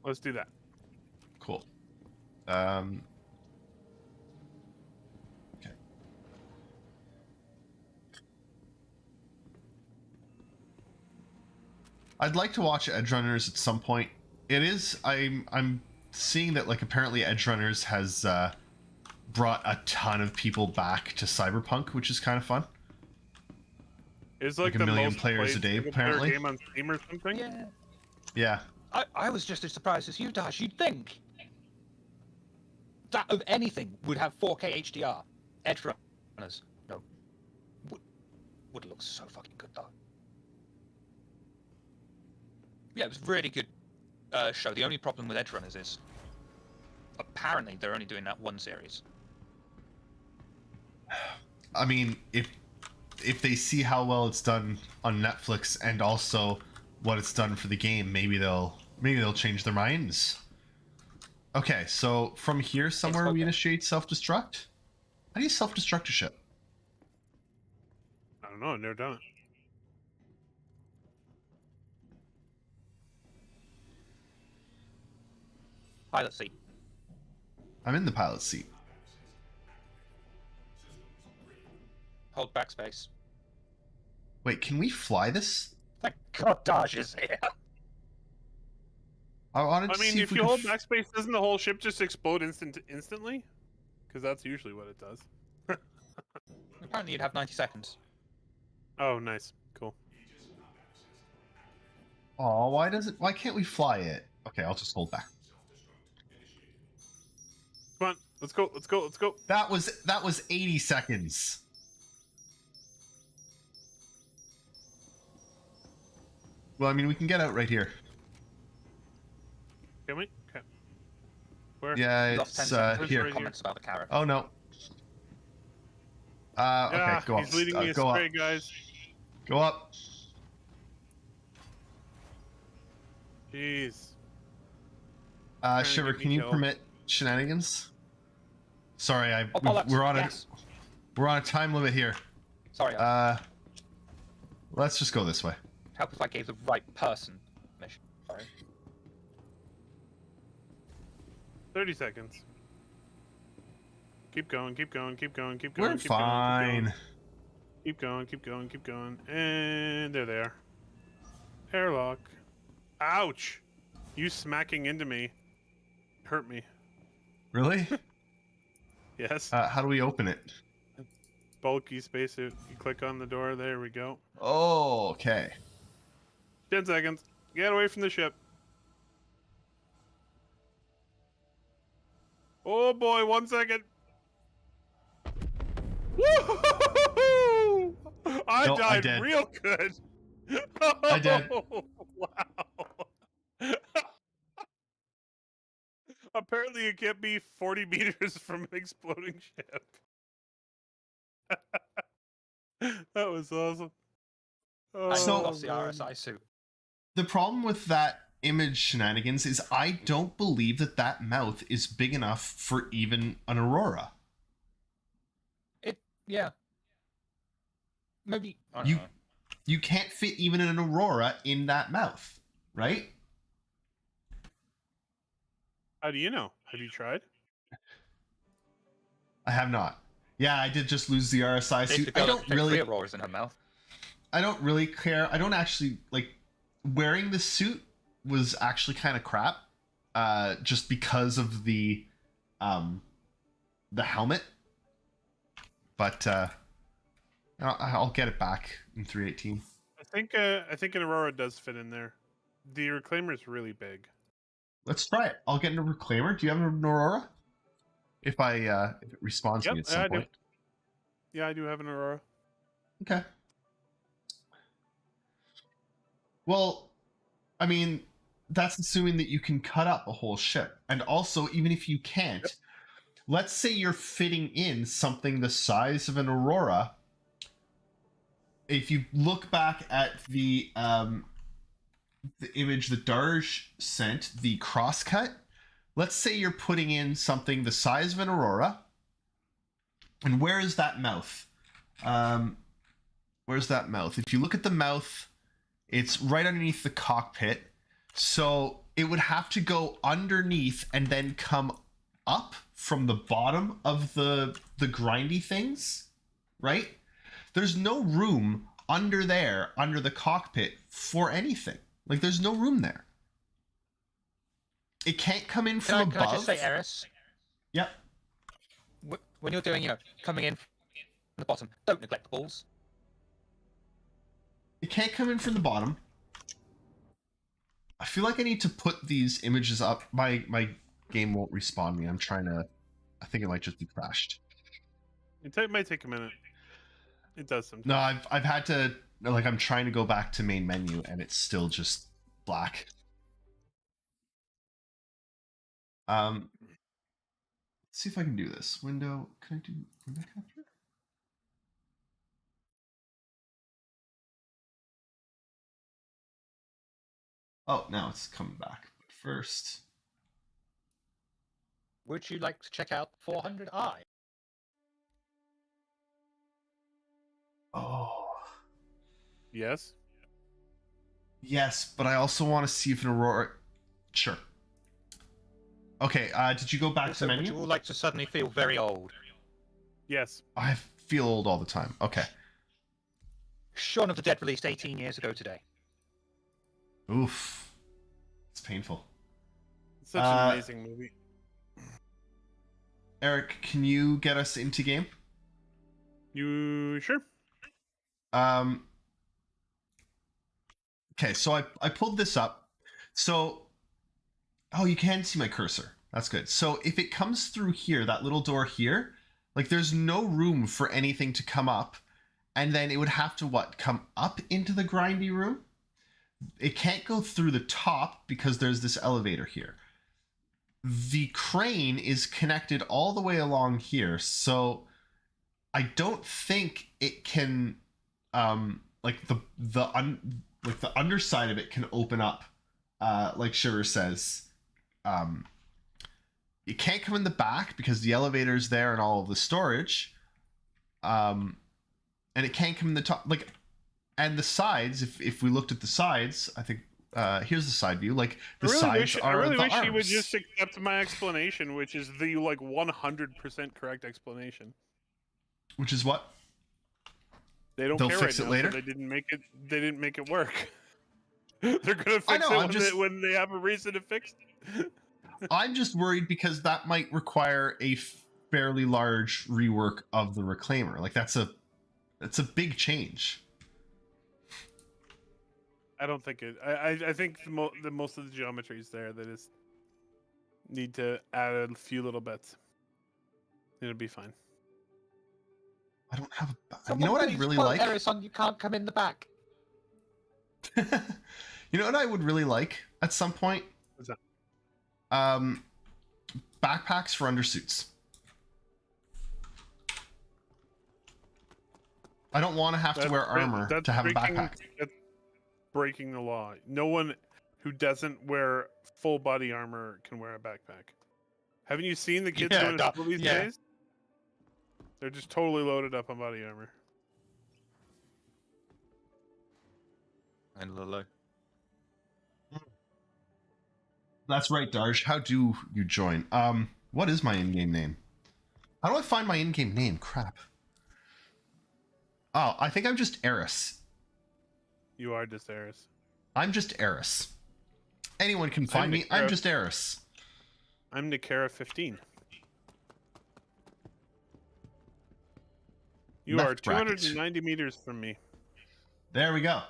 Let's do that. Cool. Okay. I'd like to watch Edge Runners at some point. It is. I'm seeing that like apparently Edge Runners has brought a ton of people back to Cyberpunk, which is kind of fun. It's like a the million most players a played day, single-player apparently. game on Steam or something. Yeah. Yeah. I was just as surprised as you, Dash. You'd think that of anything would have 4K HDR. Edge Runners, no. Would look so fucking good, though. Yeah, it was a really good show. The only problem with Edge Runners is apparently they're only doing that one series. I mean, if they see how well it's done on Netflix and also what it's done for the game, maybe they'll change their minds. Okay, so from here somewhere we initiate self-destruct. How do you self-destruct a ship? I don't know. I've never done it. Pilot seat. I'm in the pilot seat. Hold backspace. Wait, can we fly this? Thank God Dash is here. I wanted to I mean, see if we you could hold backspace, doesn't the whole ship just explode instantly? Because that's usually what it does. Apparently you'd have 90 seconds. Oh, nice. Cool. Oh, why can't we fly it? Okay, I'll just hold back. Come on. Let's go. Let's go. Let's go. That was 80 seconds. Well, I mean, we can get out right here. Can we? Okay. Where? Yeah, Lost 10 it's seconds. here. Right Comments about the carrot. Oh no. Yeah, Okay, go up. he's leading me Go up. astray, guys. Go up. Jeez. to Shiver, get me can you killed. permit shenanigans? Sorry, Oh, bollocks. we're on Yes. we're on a time limit here. Sorry, Let's just go this way. help if I gave the right person permission. Sorry. 30 seconds. Keep going. Keep going. Keep going. Keep going. We're keep fine. Going, keep going. Keep going. Keep going. And they're there. Airlock. Ouch! You smacking into me hurt me. Really? Yes. How do we open it? Bulky spacesuit. You click on the door. There we go. Oh, okay. 10 seconds. Get away from the ship. Oh boy, 1 second. Woo! I No, I died did. real good. I did. Wow. Apparently, it can't be 40 meters from an exploding ship. That was awesome. I So- lost the man. RSI suit. The problem with that image shenanigans is I don't believe that mouth is big enough for even an Aurora. Yeah. Maybe. I don't You- know. You can't fit even an Aurora in that mouth, right? How do you know? Have you tried? I have not. Yeah, I did just lose the RSI If suit. the girl I has don't three really Auroras in her mouth. I don't really care. I don't actually like wearing the suit was actually kind of crap. Just because of the helmet. But I'll get it back in 318. I think an Aurora does fit in there. The Reclaimer is really big. Let's try it. I'll get into Reclaimer. Do you have an Aurora? If it responds to me Yep, at some I do. point. Yeah, I do have an Aurora. Okay. Well, I mean, that's assuming that you can cut up a whole ship. And also, even if you can't, let's say you're fitting in something the size of an Aurora. If you look back at the image that Darj sent, the crosscut, let's say you're putting in something the size of an Aurora. And where is that mouth? Where's that mouth? If you look at the mouth, it's right underneath the cockpit. So it would have to go underneath and then come up from the bottom of the grindy things, right? There's no room under there, under the cockpit for anything. Like there's no room there. It can't come in from Can above. I just say, Eris? Yep. When you're doing, coming in from the bottom, don't neglect the balls. It can't come in from the bottom. I feel like I need to put these images up. My game won't respawn me. I think it might just be crashed. It might take a minute. It does sometimes. No, I've had to, like, I'm trying to go back to main menu and it's still just black. Let's see if I can do this. Window, can I do window capture? Oh, now it's coming back. But first, Would you like to check out 400i? oh, Yes. yes, but I also want to see if an Aurora. Sure. Okay, did you go back to So menu? would you all like to suddenly feel very old? Yes. I feel old all the time. Okay. Shaun of the Dead released 18 years ago today. Oof. It's painful. It's such an amazing movie. Eric, can you get us into game? You sure? Okay, so I pulled this up. So, oh, you can see my cursor. That's good. So if it comes through here, that little door here, like there's no room for anything to come up. And then it would have to, what, come up into the grindy room? It can't go through the top because there's this elevator here. The crane is connected all the way along here. So I don't think it can, like the underside of it can open up, like Shiver says. It can't come in the back because the elevator's there and all of the storage. And it can't come in the top, like, and the sides, if we looked at the sides, I think, here's the side view, like, the sides are the arms. I really wish he would just accept my explanation, which is the, like, 100% correct explanation. Which is what? They'll care fix right it now, later? so they didn't make it work. They're gonna fix it when they have a reason to fix it. I'm just worried because that might require a fairly large rework of the reclaimer. Like, that's a big change. I don't think it. I think the most of the geometry is there. They just need to add a few little bits. It'll be fine. I don't have a... You know what I'd really like? Harrison, you can't come in the back. You know what I would really like at some point? What's that? Backpacks for undersuits. I don't want to have to wear armor to have a backpack. That's breaking the law. No one who doesn't wear full body armor can wear a backpack. Haven't you seen the kids going to school these days? They're just totally loaded up on body armor. And Lolo. That's right, Darj. How do you join? What is my in-game name? How do I find my in-game name? Crap. Oh, I think I'm just Eris. You are just Eris. I'm just Eris. Anyone can find me. I'm just Eris. I'm Nikara 15. You Left are bracket. 290 meters from me. There we go.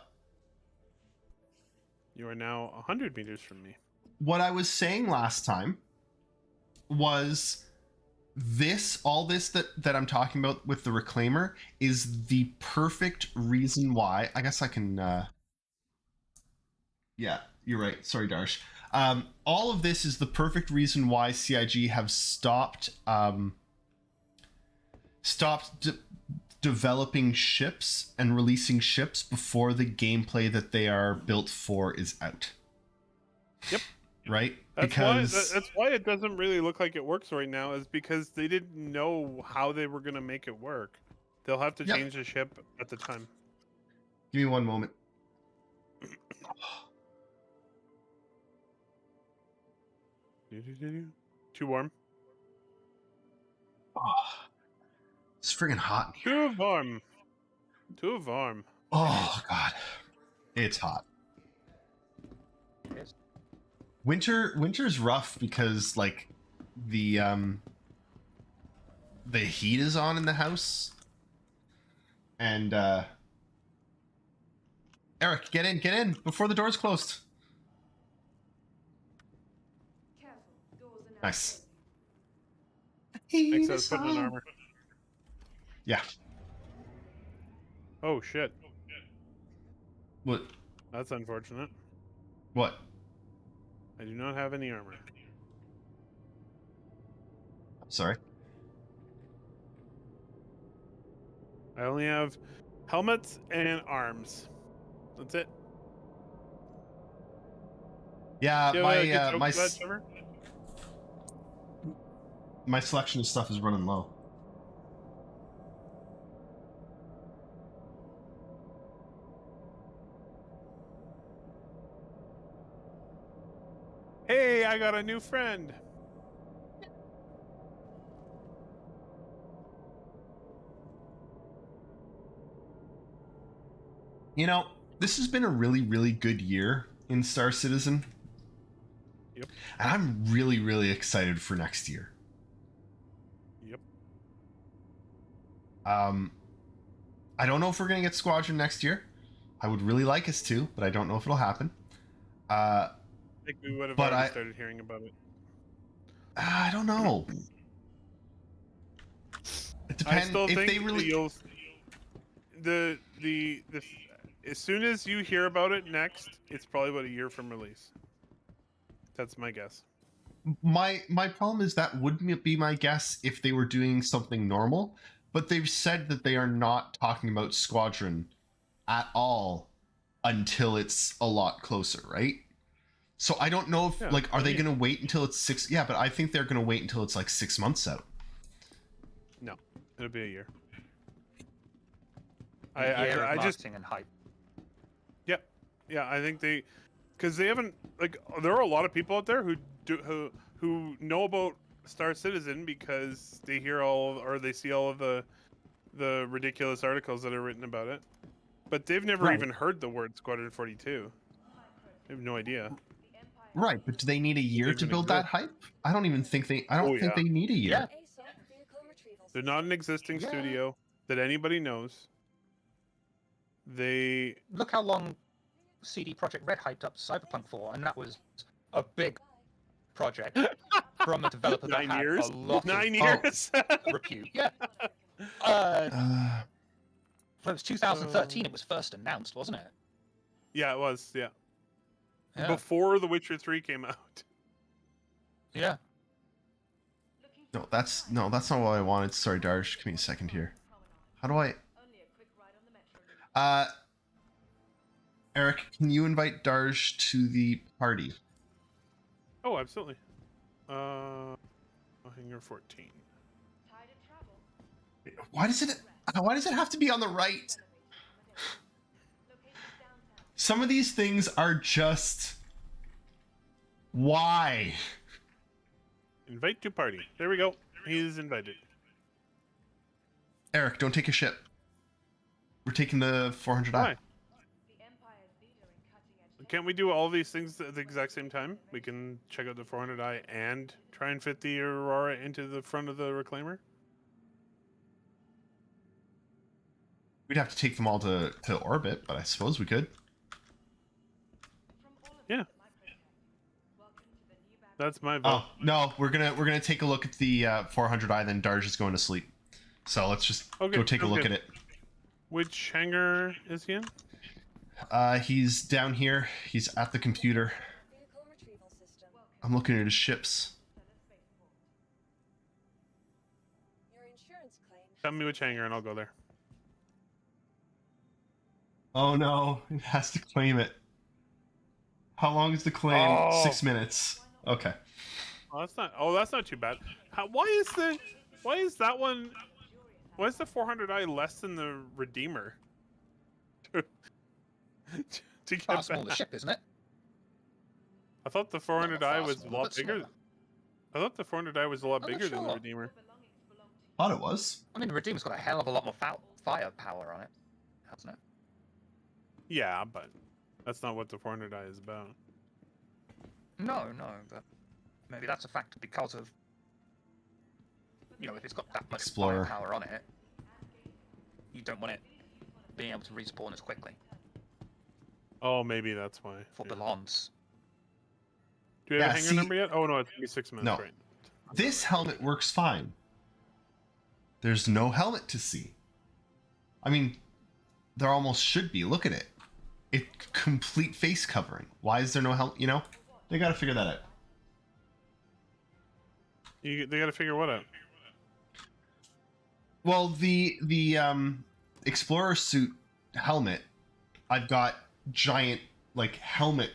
You are now 100 meters from me. What I was saying last time was all this that I'm talking about with the reclaimer is the perfect reason why. I guess I can yeah, you're right. Sorry, Darsh. All of this is the perfect reason why CIG have stopped developing ships and releasing ships before the gameplay that they are built for is out. Yep. Right? That's why it doesn't really look like it works right now, is because they didn't know how they were going to make it work. They'll have to change the ship at the time. Give me one moment. Too warm? Oh, it's friggin' hot in here. Too warm. Too warm. Oh, God. It's hot. Winter's rough because like the heat is on in the house, and Eric, get in before the door's closed. Careful, doors are now Nice. closing. Makes sense putting on armor. Yeah. Oh shit. What? That's unfortunate. What? I do not have any armor. Sorry. I only have helmets and arms. That's it. Yeah, Do you have a good my joke my for that, Trevor? my selection of stuff is running low. Hey, I got a new friend. You know, this has been a really, really good year in Star Citizen. Yep. And I'm really, really excited for next year. Yep. I don't know if we're gonna get Squadron next year. I would really like us to, but I don't know if it'll happen. I think we would have But already started hearing about it. I don't know. It I depends still if think they really. you'll the as soon as you hear about it next, it's probably about a year from release. That's my guess. My problem is that wouldn't be my guess if they were doing something normal, but they've said that they are not talking about Squadron at all until it's a lot closer, right? So I don't know if Yeah, like are they yeah. going to wait until it's 6? Yeah, but I think they're going to wait until it's like 6 months out. No, it'll be a year. Year of I just marketing and hype. yeah, I think because they haven't like there are a lot of people out there who know about Star Citizen because they hear or they see all of the ridiculous articles that are written about it, but they've never Right. even heard the word Squadron 42. They have no idea. Right, but do they need a year to Even build that exist. hype? I don't even think they. I don't Oh, think yeah. they need a year. Yeah. ASOC vehicle retrieval They're system. not an existing Yeah. studio that anybody knows. They Look how long CD Projekt Red hyped up Cyberpunk for, and that was a big project from a developer that 9 had years. a lot 9 of years. repute. Yeah. It was 2013 it was first announced, wasn't it? Yeah, it was. Yeah. Yeah. Before The Witcher 3 came out. Yeah. No, that's not what I wanted. Sorry, Darsh. Give me a second here. How do I? Only a quick ride on the metro loop. Eric, can you invite Darsh to the party? Oh, absolutely. Hangar 14. Tide of travel. Why does it have to be on the right? Located downtown. Some of these things are just why? Invite to party. There we go. He's invited. Eric, don't take a ship. We're taking the 400i. Why? The Empire's leader in cutting-edge Can't we do all these things at the exact same time? We can check out the 400i and try and fit the Aurora into the front of the Reclaimer? We'd have to take them all to orbit, but I suppose we could. From all of Yeah. us at Microtech. Welcome to the new back. That's my vote. Oh no, we're gonna take a look at the 400i. Then Darsh is going to sleep. So let's just Okay, go take a sounds look good. at it. Which hangar is he in? He's down here. He's at the computer. Vehicle retrieval system. I'm looking at his ships. Your insurance claim. Tell me which hangar and I'll go there. Oh no, it has to claim it. How long is the claim? Oh. 6 minutes. Okay. Oh, that's not too bad. Why is that one? Why is the 400i less than the Redeemer? to get Far smaller back. ship, isn't it? I thought the 400i far was a smaller, lot but bigger. smaller. I thought the 400i was a lot I'm not bigger than the sure. Redeemer. Thought it was. I mean, the Redeemer's got a hell of a lot more firepower on it, hasn't it? Yeah, but that's not what the 400i is about. No, but maybe that's a factor because of, if it's got that much Explorer. firepower on it, you don't want it being able to respawn as quickly Oh, maybe that's why. for Yeah. balance. Do we have Yeah, a hanger see- number yet? Oh no, it's gonna be 6 minutes, No. right? This helmet works fine. There's no helmet to see. I mean, there almost should be. Look at it. It's complete face covering. Why is there no helmet? You know, they got to figure that out. They got to figure what out. Well, the explorer suit helmet, I've got giant like helmet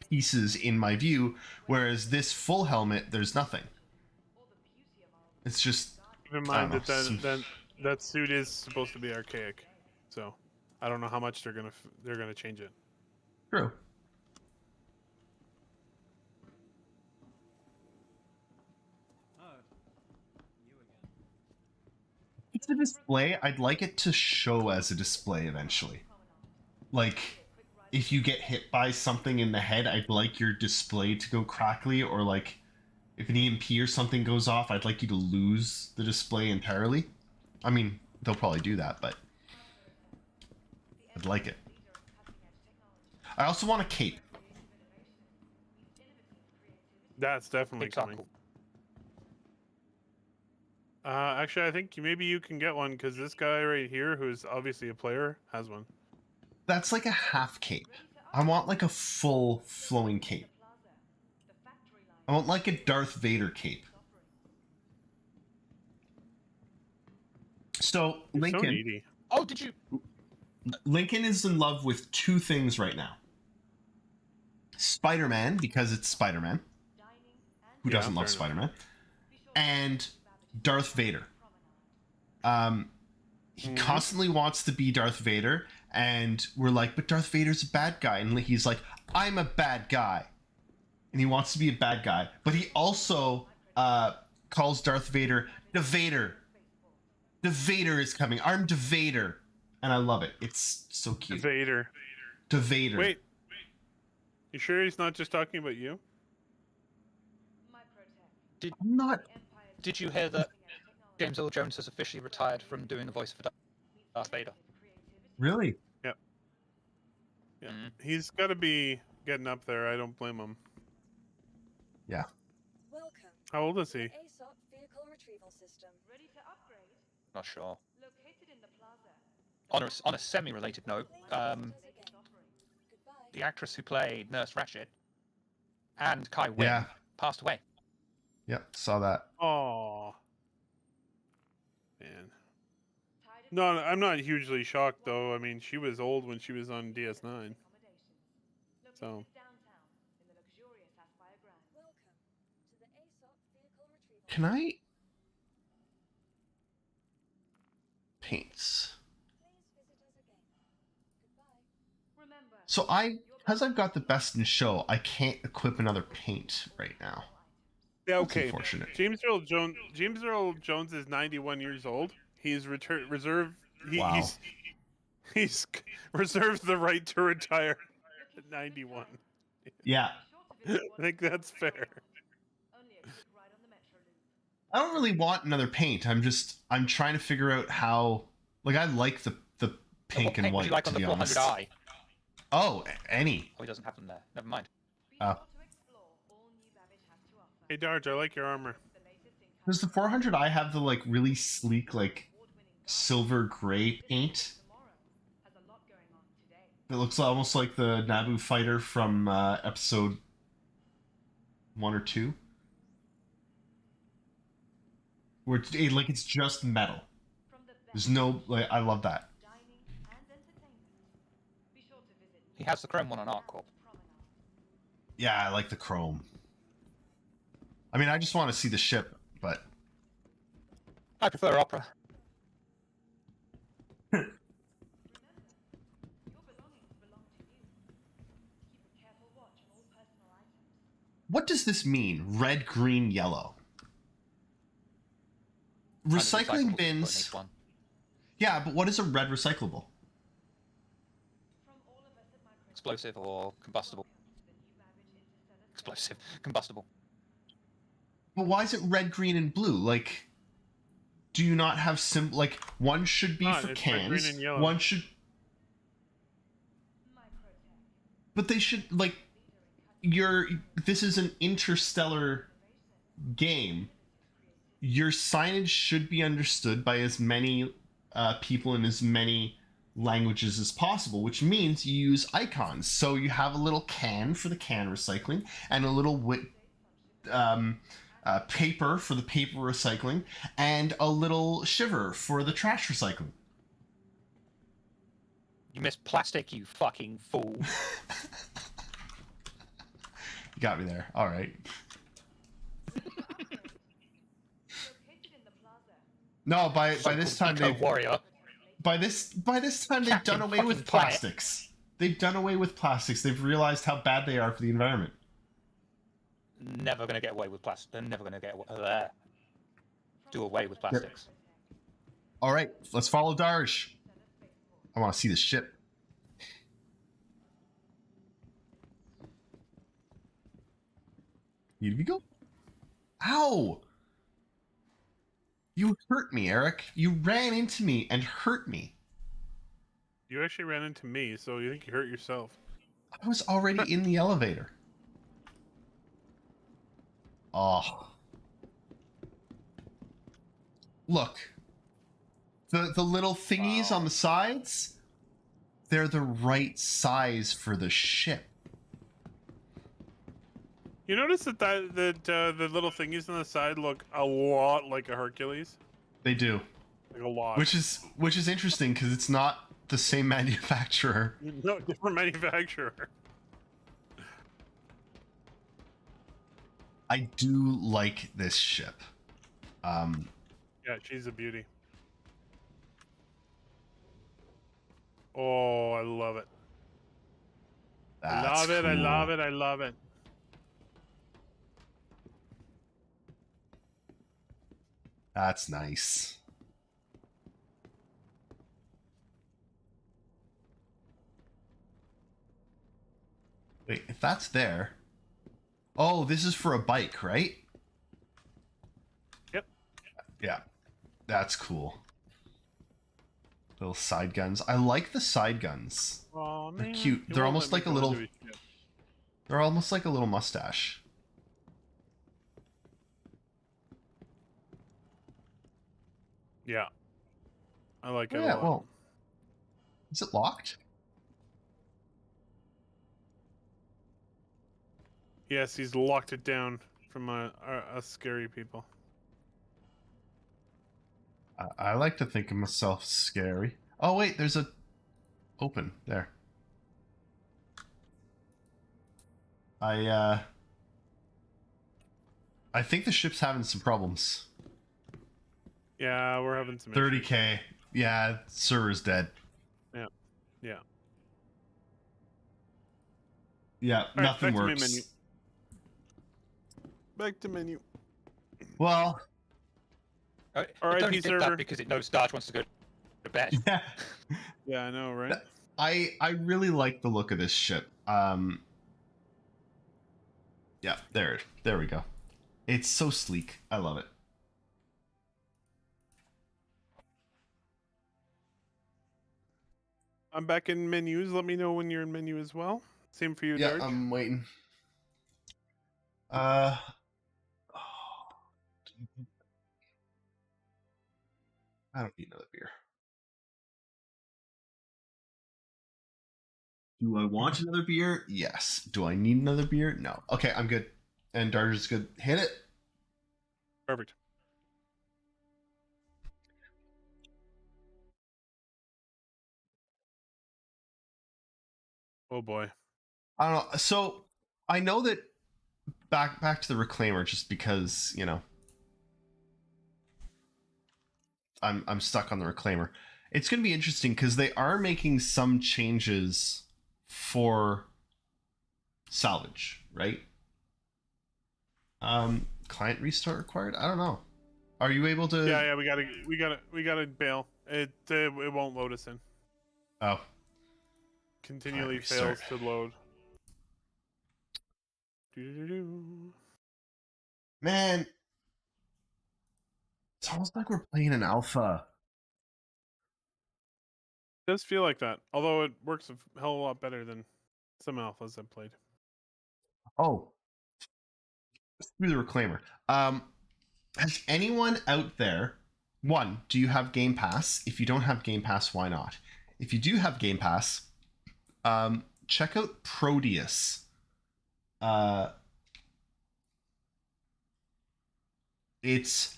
pieces in my view, whereas this full helmet, there's nothing. It's just. Keep in I mind don't know, that that suit is supposed to be archaic, so I don't know how much they're gonna change it. True. It's a display. I'd like it to show as a display eventually. Like, if you get hit by something in the head, I'd like your display to go crackly, or like, if an EMP or something goes off, I'd like you to lose the display entirely. I mean, they'll probably do that, but I'd like it. I also want a cape. That's definitely coming. Example. Actually, I think maybe you can get one because this guy right here, who's obviously a player, has one. That's like a half cape. I want like a full flowing cape. I want like a Darth Vader cape. So You're Lincoln, so needy. Oh, did you? Lincoln is in love with two things right now. Spider-Man, because it's Spider-Man. Who Yeah, doesn't love fair Spider-Man? And Darth Vader. He constantly wants to be Darth Vader, and we're like, but Darth Vader's a bad guy. And he's like, I'm a bad guy. And he wants to be a bad guy. But he also calls Darth Vader the Vader. The Vader is coming. I'm the Vader. And I love it. It's so cute. Vader. The Vader. Wait. You sure he's not just talking about you? I'm not. Did you hear that James Earl Jones has officially retired from doing the voice for Darth Vader? Really? Yeah. Mhm. He's got to be getting up there. I don't blame him. Yeah. Welcome. How old is to he? the ASOP vehicle retrieval system. Ready to upgrade? Not sure. Located in the plaza. On a semi-related note, Please visit us again. Goodbye. the actress who played Nurse Ratched and Kai Wynn Yeah. passed away. Yep. Saw that. Oh. Man. No, I'm not hugely shocked though. I mean, she was old when she was on DS9. So. Welcome to the ASOP vehicle retrieval. Can I? Paints. Please visit us again. Goodbye. So because I've got the best in show, I can't equip another paint right now. Yeah, That's okay. unfortunate. James Earl Jones is 91 years old. He's reserved. Wow. He's reserved the right to retire at 91. Yeah. I think that's fair. I don't really want another paint. I'm trying to figure out how. Like, I like the pink and What paint would white, you like to on the be honest. 400i? Oh, any. Oh, he doesn't have them there. Never mind. Hey, Darge, I like your armor. Does the 400i have the like really sleek like silver gray paint? It looks almost like the Naboo fighter from episode 1 or 2. Where it's just metal. There's no like. I love that. He has the chrome one on ArcCorp. Yeah, I like the chrome. I mean, I just want to see the ship, but I prefer Opera. what does this mean? Red, green, yellow. Recycling Kind of recyclable bins. for each one. Yeah, but what is a red recyclable? Explosive or combustible. explosive, combustible. But why is it red, green, and blue? Like, do you not have like one should be for It's red, green, cans, and yellow. one should, but they should like this is an interstellar game. Your signage should be understood by as many people in as many languages as possible, which means you use icons. So you have a little can for the can recycling and a little paper for the paper recycling and a little shiver for the trash recycling. You missed plastic, you fucking fool. You got me there. All right. No, by this time warrior. By this time they've done away with plastics. They've done away with plastics. They've realized how bad they are for the environment. Never gonna get away with plastic. They're never gonna do away with plastics. Yep. All right, let's follow Darsh. I want to see the ship. Here we go. Ow! You hurt me, Eric. You ran into me and hurt me. You actually ran into me, so you think you hurt yourself. I was already in the elevator. Oh. Look. The little thingies on the sides, they're the right size for the ship. You notice that the little thingies on the side look a lot like a Hercules? They do. Like a lot. Which is interesting because it's not the same manufacturer. No, different manufacturer. I do like this ship. Yeah, she's a beauty. Oh, I love it. I love it, I love it, I love it. That's nice. Wait, if that's there... Oh, this is for a bike, right? Yep. Yeah. That's cool. Little side guns. I like the side guns. Oh, They're man. cute. You They're won't almost let me like a go little... into it yet. They're almost like a little mustache. Yeah. I like it Yeah, a lot. well... Is it locked? Yes, he's locked it down from us scary people. I like to think of myself scary. Oh, wait, there's a... Open. There. I think the ship's having some problems. Yeah, we're having some 30k. Yeah, server's dead. Yeah. Yeah. Yeah, All right, nothing back to works. main menu. Back to menu. Well, It RIP only did server. that because it knows Darge wants to go to bed. yeah, Yeah, I know, right? I really like the look of this ship. Yeah, there we go. It's so sleek. I love it. I'm back in menus. Let me know when you're in menu as well. Same for you, Yeah, Darge. I'm waiting. I don't need another beer. Do I want another beer? Yes. Do I need another beer? No. Okay, I'm good. And Darge is good. Hit it. Perfect. Oh boy. I don't know. So I know that back to the Reclaimer, just because I'm stuck on the Reclaimer. It's going to be interesting because they are making some changes for salvage, right? Client restart required. I don't know. Are you able to? Yeah, we gotta bail. It won't load us in. Oh, Continually Client fails to load. Do-do-do-do. Man, it's almost like we're playing an alpha. It does feel like that, although it works a hell of a lot better than some alphas I've played. Oh, screw the reclaimer. Has anyone out there, one, do you have Game Pass? If you don't have Game Pass, why not? If you do have Game Pass, check out Proteus. It's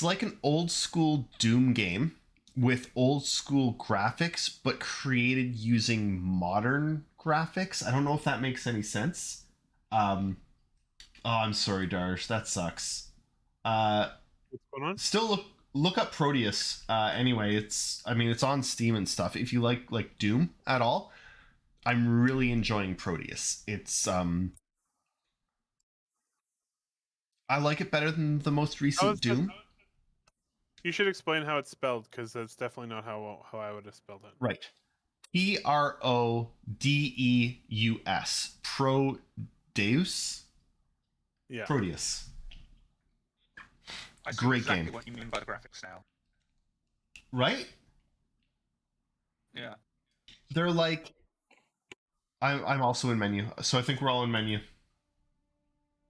like an old school Doom game with old school graphics, but created using modern graphics. I don't know if that makes any sense. Oh, I'm sorry, Darsh. That sucks. What's going on? Still look up Proteus. Anyway, it's on Steam and stuff. If you like Doom at all, I'm really enjoying Proteus. It's I like it better than the most recent Doom. You should explain how it's spelled, because that's definitely not how I would have spelled it. Right. Prodeus. Prodeus. Yeah. Proteus. I see Great exactly game. what you mean by the graphics now. Right? Yeah. They're like I'm also in menu, so I think we're all in menu.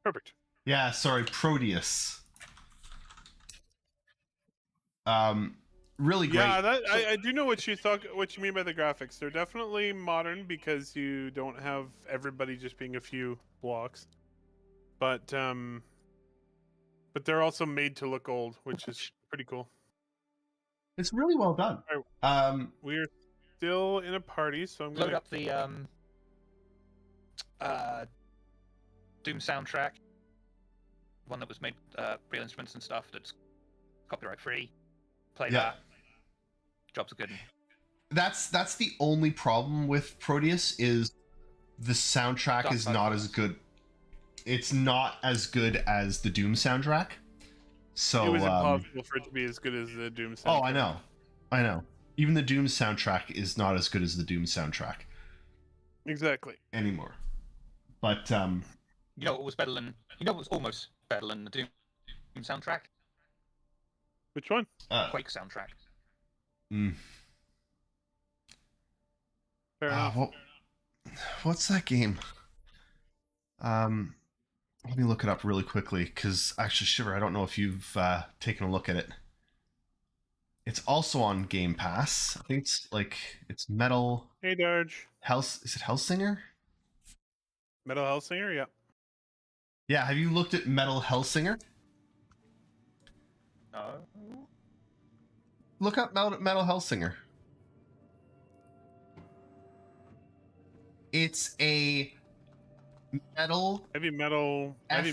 Perfect. Yeah, sorry, Proteus. Really great. Yeah, I do know what you mean by the graphics. They're definitely modern because you don't have everybody just being a few blocks. But they're also made to look old, which is pretty cool. It's really well done. We're still in a party, so I'm Load gonna up the Doom soundtrack, one that was made real instruments and stuff. That's copyright free. Play Yeah. that. Jobs are good. That's the only problem with Proteus is the soundtrack Dark is Side not of the as Force. good. It's not as good as the Doom soundtrack. So it was impossible for it to be as good as the Doom soundtrack. Oh, I know. Even the Doom soundtrack is not as good as the Doom soundtrack Exactly. anymore. But You know what was better than? You know what was almost better than the Doom soundtrack? Which one? Quake soundtrack. Fair enough. What's that game? Let me look it up really quickly, because actually, Shiver, I don't know if you've taken a look at it. It's also on Game Pass. I think it's Metal. Hey, Darge. Is it Hellsinger? Metal Hellsinger? Yeah. Yeah, have you looked at Metal Hellsinger? No. Look up Metal Hellsinger. It's a heavy metal Doom game.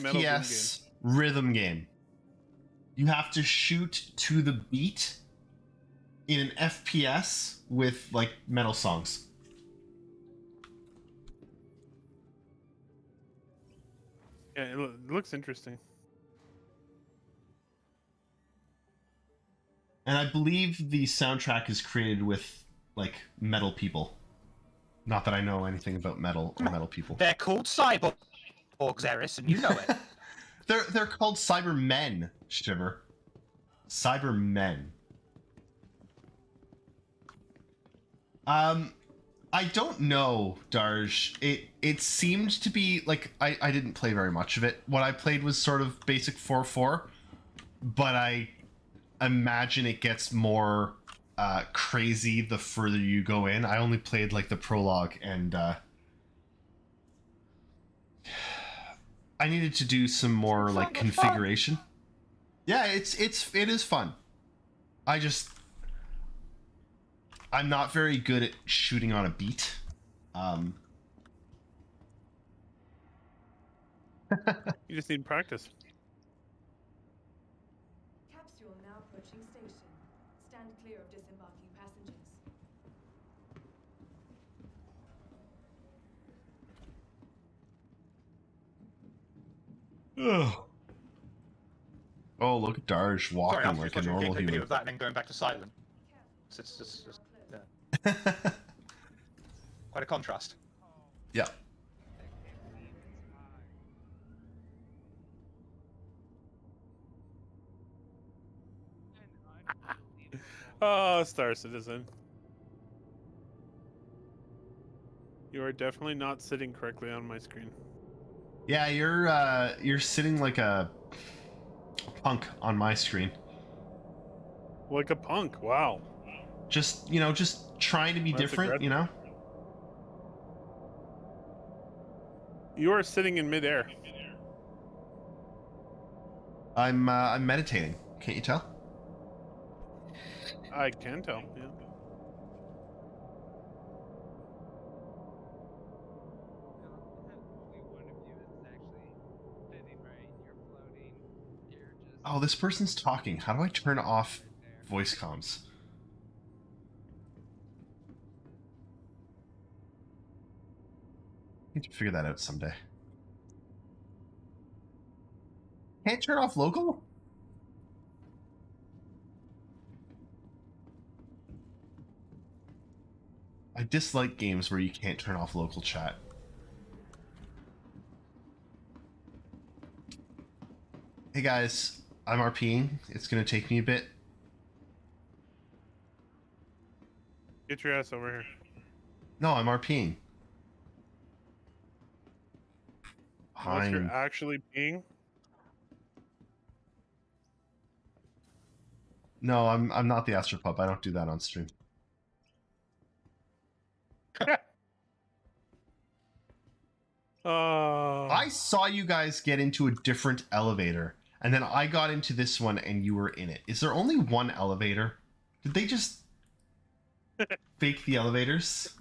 FPS rhythm game. You have to shoot to the beat in an FPS with like metal songs. Yeah, it looks interesting. And I believe the soundtrack is created with like metal people. Not that I know anything about metal or metal people. They're called cyborgs, Eris, and you know it. They're called Cybermen, Shiver. Cybermen. I don't know, Darj. It seemed to be like I didn't play very much of it. What I played was sort of basic 4-4, but I imagine it gets more crazy the further you go in. I only played like the prologue, and I needed to do some more like configuration. Yeah, it is fun. I'm not very good at shooting on a beat. You just need practice. Capsule now approaching station. Stand clear of disembarking passengers. Oh, look at Darj Sorry, walking I'm like just a watching a normal gameplay video human. of that and then going back to silent. It's just yeah. Quite a contrast. Yeah. Oh, Star Citizen. You are definitely not sitting correctly on my screen. Yeah, you're sitting like a punk on my screen. Like a punk. Wow. Just just trying to be That's different. aggressive. You are sitting in midair. I'm meditating. Can't you tell? I can tell. Yeah. Oh, this person's talking. How do I turn off voice comms? Need to figure that out someday. Can't turn off local? I dislike games where you can't turn off local chat. Hey guys, I'm RPing. It's gonna take me a bit. Get your ass over here. No, I'm RPing. Unless you're Fine. actually peeing. No, I'm not the Astropup. I don't do that on stream. I saw you guys get into a different elevator, and then I got into this one and you were in it. Is there only one elevator? Did they just fake the elevators?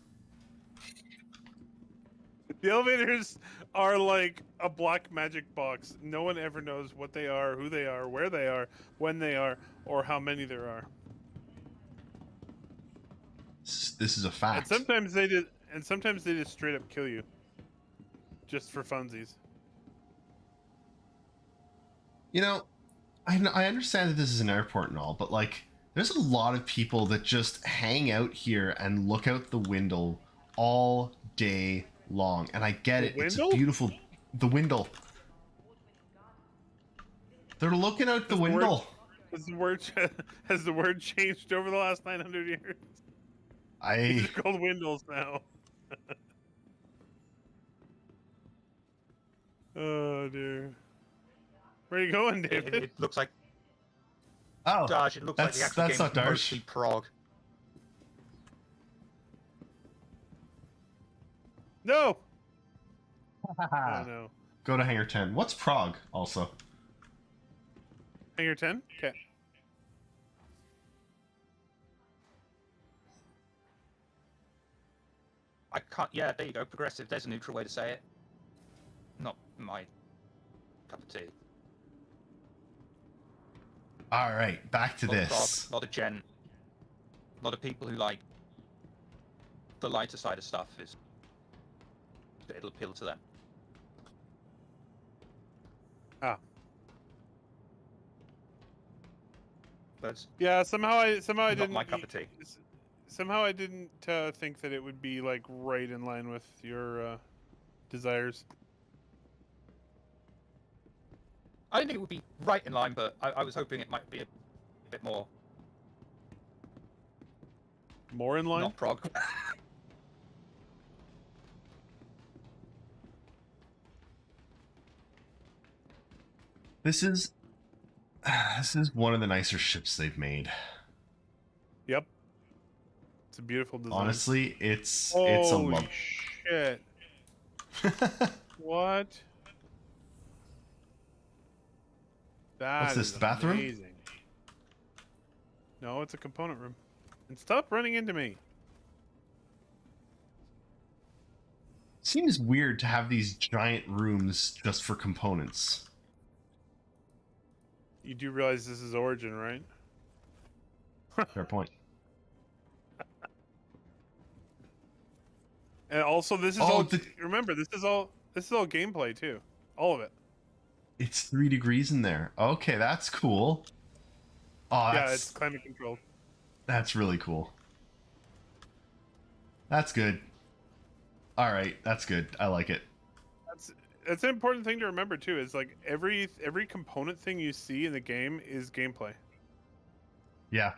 The elevators are like a black magic box. No one ever knows what they are, who they are, where they are, when they are, or how many there are. This is a fact. And sometimes they just straight up kill you. Just for funsies. You know, I understand that this is an airport and all, but like, there's a lot of people that just hang out here and look out the window all day long. And I get it. It's a beautiful... The window. They're looking out the window. Has the word changed over the last 900 years? These are called windows now. Oh dear. Where are you going, David? It looks like... Oh, Darsh, it looks like the actual that's game not is Darsh. mostly Prague. No! Oh no. Go to Hangar 10. What's Prague, also? Hangar 10? Okay. I can't... Yeah, there you go. Progressive. There's a neutral way to say it. Not my cup of tea. All right, back to this. A lot of gen. A lot of people who like the lighter side of stuff is... It'll appeal to them. Ah. But Yeah, somehow I not didn't... my cup of tea. Somehow I didn't think that it would be like right in line with your desires. I didn't think it would be right in line, but I was hoping it might be a bit more... More in line? Not Prague. This is one of the nicer ships they've made. Yep. It's a beautiful design. Honestly, it's a Holy love. shit. What? What's this, Is the bathroom? amazing. No, it's a component room. And stop running into me. Seems weird to have these giant rooms just for components. You do realize this is Origin, right? Fair point. And also, this is remember, this is all gameplay too. All of it. It's 3 degrees in there. Okay, that's cool. Oh, Yeah, it's climate controlled. That's really cool. That's good. All right, that's good. I like it. That's an important thing to remember too. Is like every component thing you see in the game is gameplay. Yeah.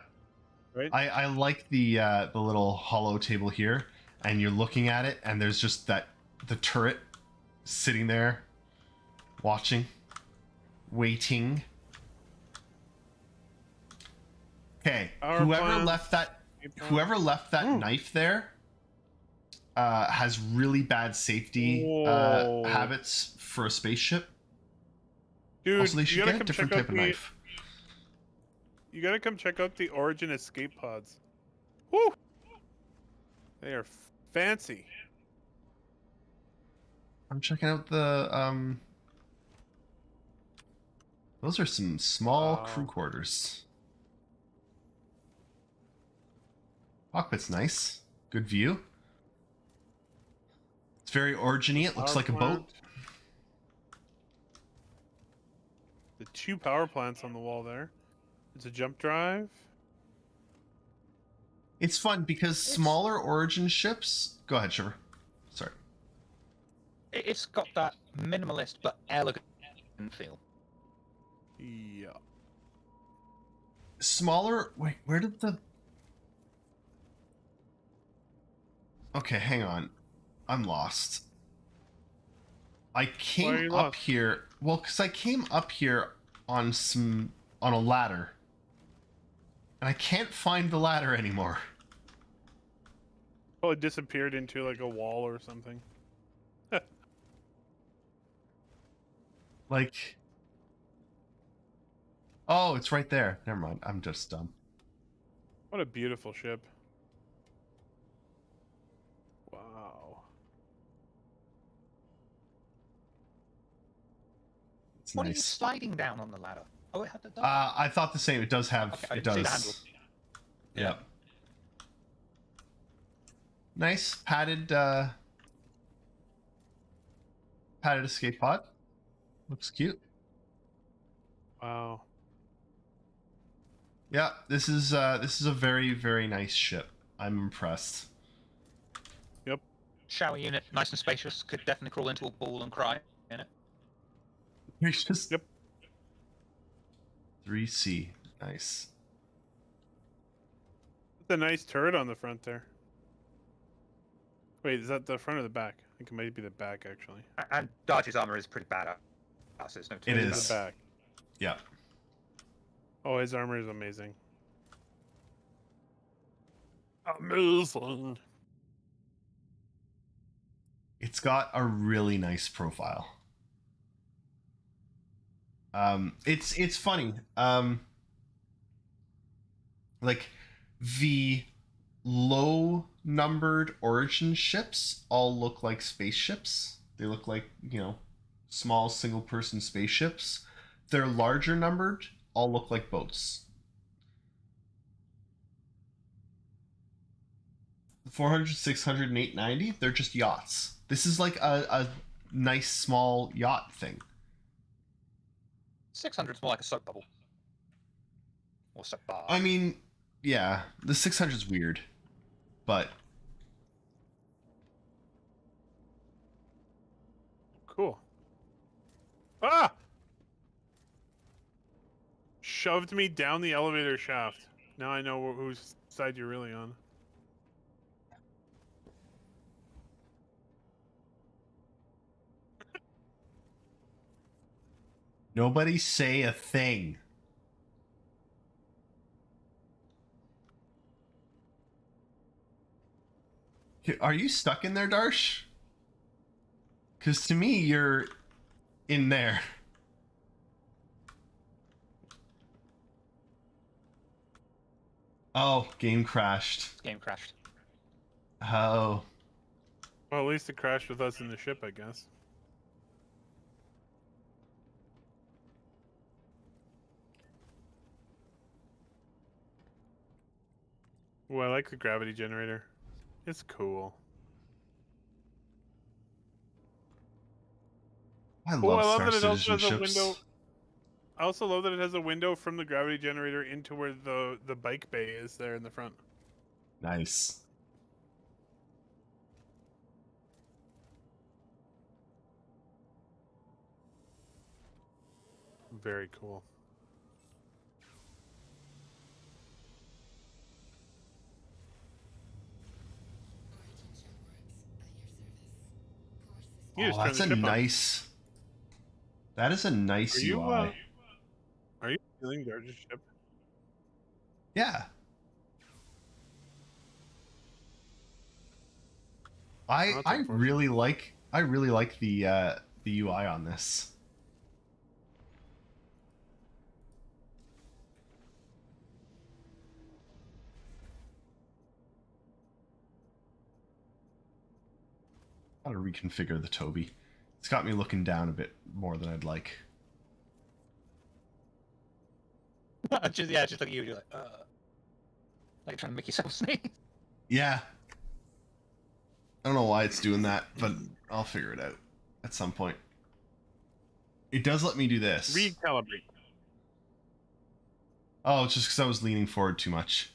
right? I like the little hollow table here, and you're looking at it, and there's just the turret sitting there, watching, waiting. Okay, Power plants, whoever left that Ooh. knife there has really bad safety Whoa. habits for a spaceship. Dude, Also, they you should gotta get a come different check out type of the. knife. You gotta come check out the Origin escape pods. Woo! They are fancy. I'm checking out the Those are some small crew Wow. quarters. Cockpit's nice. Good view. It's very origin-y. It looks Power like a boat. plant. The 2 power plants on the wall there. It's a jump drive. It's fun because smaller origin ships. Go ahead, Shiver. Sorry. It's got that minimalist but elegant feel. Yeah. Smaller. Wait, where did the? Okay, hang on. I'm lost. I Why are came you up lost? here. Well, because I came up here on a ladder, and I can't find the ladder anymore. Oh, it disappeared into like a wall or something. Like, oh, it's right there. Never mind. I'm just dumb. What a beautiful ship. Wow. It's What are you nice. sliding down on the ladder? Oh, it had the door. I thought the same. It does have. Okay, I it didn't see the does. handle. Yep. Nice padded escape pod. Looks cute. Wow. Yeah, this is a very, very nice ship. I'm impressed. Yep. Shower unit, nice and spacious. Could definitely crawl into a ball and cry in it. It's just Yep. 3C. Nice. It's a nice turret on the front there. Wait, is that the front or the back? I think it might be the back, actually. And Darge's armor is pretty badass. There's no two It ways It about is is. the back. Yeah. Oh, his armor is amazing. Amazing. It's got a really nice profile. It's funny. Like the low numbered origin ships all look like spaceships. They look like, small single person spaceships. They're larger numbered, all look like boats. The 400, 600, and 890, they're just yachts. This is like a nice small yacht thing. 600's more like a soap bubble. Or soap bar. I mean, yeah, the 600's weird, but Cool. Ah! Shoved me down the elevator shaft. Now I know whose side you're really on. nobody say a thing. Are you stuck in there, Darsh? Because to me, you're in there. Oh, game crashed. Game crashed. Oh. Well, at least it crashed with us in the ship, I guess. Oh, I like the gravity generator. It's cool. I Oh, love I love Star that it also Citizen has a ships. window. I also love that it has a window from the gravity generator into where the bike bay is there in the front. Nice. Very cool. You just Oh, turn that's the a ship on. nice. That is a nice Are you, UI. Are you stealing Darge's ship? Yeah. I That's I unfortunate. really like the UI on this. How to reconfigure the Toby. It's got me looking down a bit more than I'd like. just look at you. You're like trying to make yourself sneeze. Yeah. I don't know why it's doing that, but I'll figure it out at some point. It does let me do this. Recalibrate. Oh, it's just because I was leaning forward too much.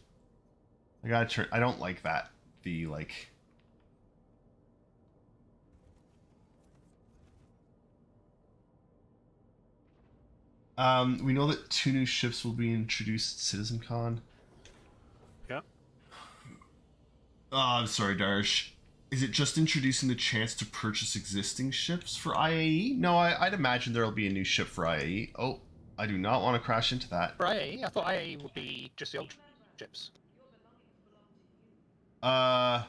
I gotta turn. I don't like that. The like. We know that 2 new ships will be introduced at CitizenCon. Yeah. Oh, I'm sorry, Darsh. Is it just introducing the chance to purchase existing ships for IAE? No, I'd imagine there'll be a new ship for IAE. Oh, I do not want to crash into that. For IAE, I thought IAE would be just the old ships. IE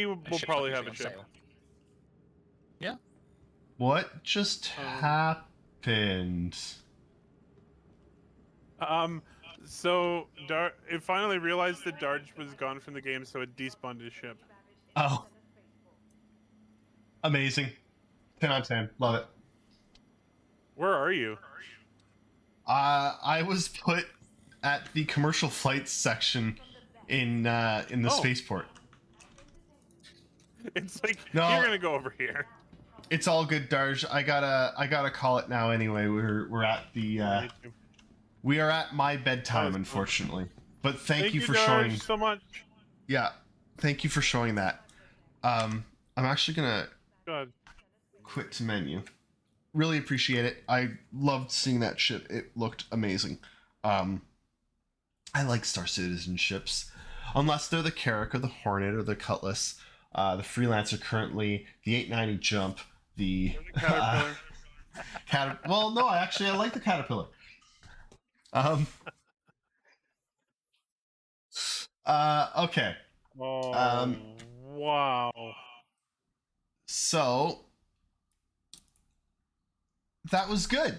will Ships probably not have a usually on ship. sale. Yeah. What just happened? So it finally realized that Darge was gone from the game, so it despawned his ship. Oh. Amazing. 10 out of 10. Love it. Where are you? I was put at the commercial flights section in the spaceport. It's like No. you're gonna go over here. It's all good, Darj. I gotta call it now anyway. We're at the we are at my bedtime, unfortunately. But thank you for Darge, showing so much. Yeah. Thank you for showing that. I'm actually gonna God. quit to menu. Really appreciate it. I loved seeing that ship. It looked amazing. I like Star Citizen ships. Unless they're the Carrack or the Hornet or the Cutlass. The Freelancer currently, the 890 Jump, the Caterpillar. well, no, I like the Caterpillar. Okay. Oh, wow. So that was good.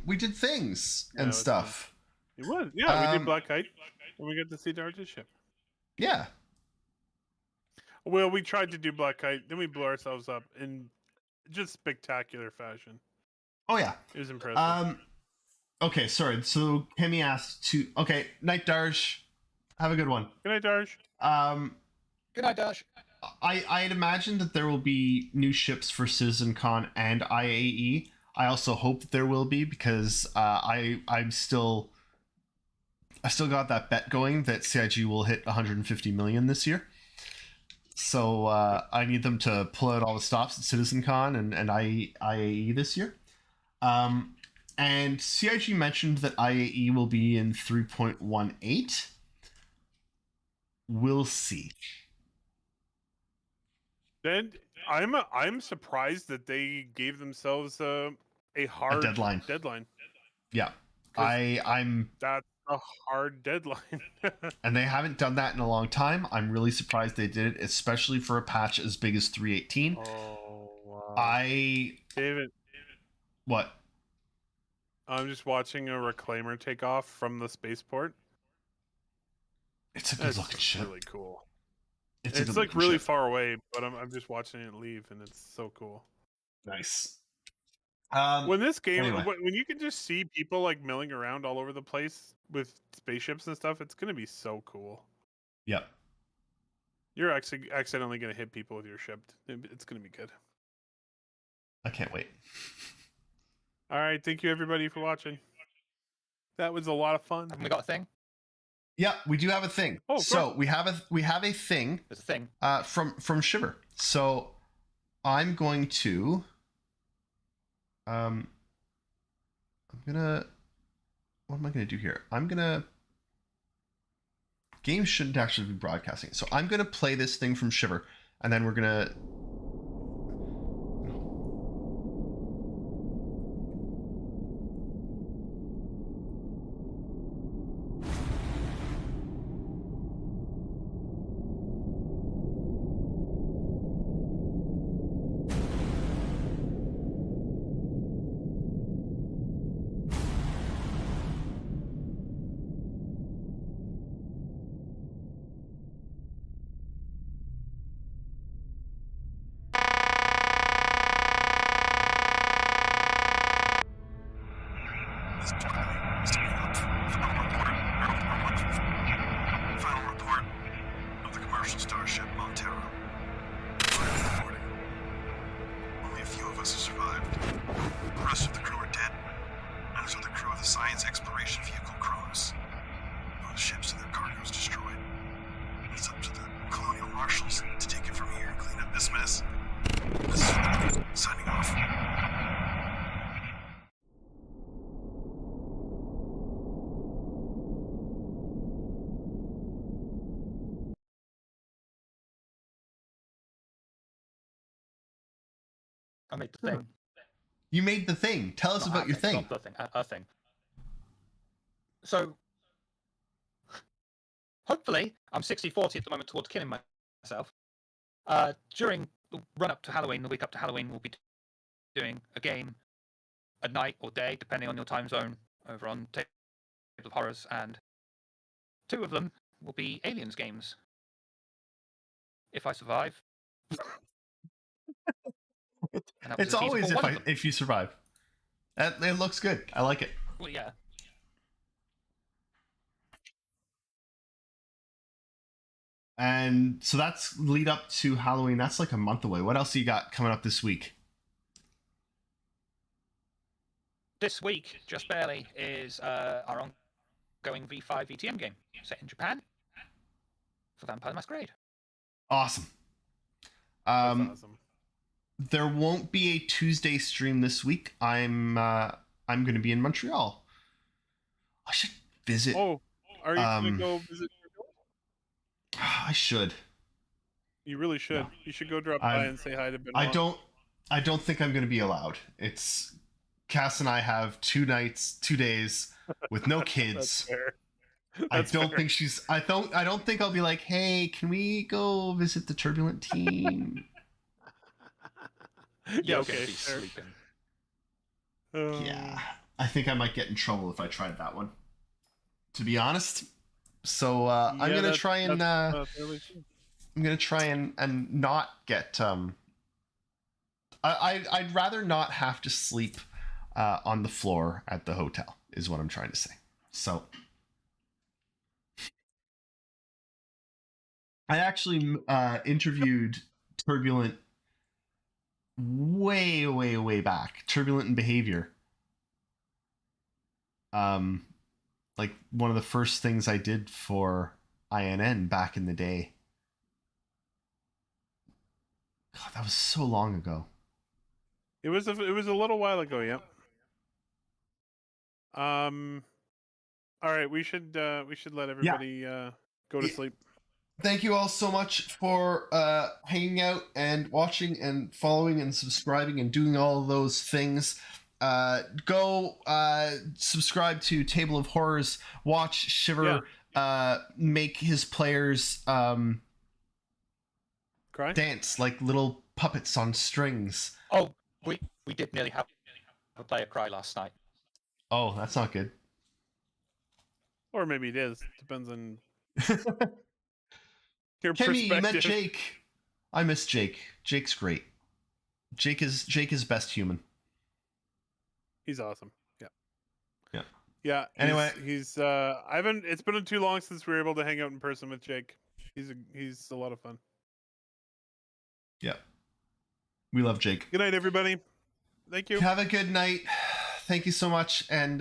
We did things and stuff. It was, yeah. We did Black Kite, and we got to see Darge's ship. Yeah. Well, we tried to do Black Kite, then we blew ourselves up in just spectacular fashion. Oh yeah. It was impressive. Okay, sorry. So Kemi asked to. Okay, night Darsh. Have a good one. Good night, Darge. Good night, Dash. I'd imagine that there will be new ships for CitizenCon and IAE. I also hope that there will be because I still got that bet going that CIG will hit 150 million this year. So I need them to pull out all the stops at CitizenCon and IAE this year. And CIG mentioned that IAE will be in 3.18. We'll see. Then I'm surprised that they gave themselves a hard deadline. Yeah, I'm. That's a hard deadline. And they haven't done that in a long time. I'm really surprised they did it, especially for a patch as big as 3.18. Oh wow! David. What? I'm just watching a reclaimer take off from the spaceport. It's a good looking ship. Really cool. It's like really far away, but I'm just watching it leave, and it's so cool. Nice. When this game, when you can just see people like milling around all over the place with spaceships and stuff, it's gonna be so cool. Yep. You're actually accidentally gonna hit people with your ship. It's gonna be good. I can't wait. All right, thank you everybody for watching. That was a lot of fun. Haven't we got a thing? Yeah, we do have a thing. Oh, so we have a thing. There's a thing. From Shiver. So I'm going to. I'm gonna. What am I gonna do here? Games shouldn't actually be broadcasting. So I'm gonna play this thing from Shiver, and then we're gonna commercial starship Montero. Live reporting. Only a few of us have survived. The rest of the crew are dead, and so are the crew of the science exploration vehicle Kronos. Both ships and their cargoes destroyed. It's up to the colonial marshals to take it from here and clean up this mess. Signing off. I made the thing. You made the thing. Tell us Not about a your thing. thing. Not the thing. A thing. So, hopefully, I'm 60-40 at the moment towards killing myself. During the run up to Halloween, the week up to Halloween, we'll be doing a game at night or day, depending on your time zone, over on Table of Horrors, and 2 of them will be Aliens games. If I survive. And that was It's a teaser always for one of them. if you survive. It looks good. I like it. Well, yeah. And so that's lead up to Halloween. That's like a month away. What else do you got coming up this week? This week, just barely, is our ongoing V5 VTM game set in Japan for Vampire the Masquerade. Awesome. That's awesome. There won't be a Tuesday stream this week. I'm going to be in Montreal. I should visit. Oh, are you going to go visit? I should. You really should. No. You should go drop by and say hi to Benoit. I don't think I'm going to be allowed. It's Cass and I have 2 days with no kids. That's fair. I don't think I'll be like, hey, can we go visit the Turbulent team? You're okay, going to be sure. sleeping. Yeah, I think I might get in trouble if I tried that one, to be honest. So I'm gonna try and not get. I'd rather not have to sleep on the floor at the hotel, is what I'm trying to say. So I actually interviewed Turbulent way back. Turbulent in Behavior. Like one of the first things I did for INN back in the day. God, that was so long ago. It was a little while ago, yeah. All right, we should let everybody go to sleep. Thank you all so much for hanging out and watching and following and subscribing and doing all of those things. Go subscribe to Table of Horrors. Watch Shiver make his players Cry? dance like little puppets on strings. Oh, we did nearly have a player cry last night. Oh, that's not good. Or maybe it is. Depends on your Kimmy, you met perspective. Jake. I miss Jake. Jake's great. Jake is best human. He's awesome. Yeah. Yeah. Yeah. Anyway. he's it's been too long since we were able to hang out in person with Jake. He's a lot of fun. Yeah. We love Jake. Good night, everybody. Thank you. Have a good night. Thank you so much. And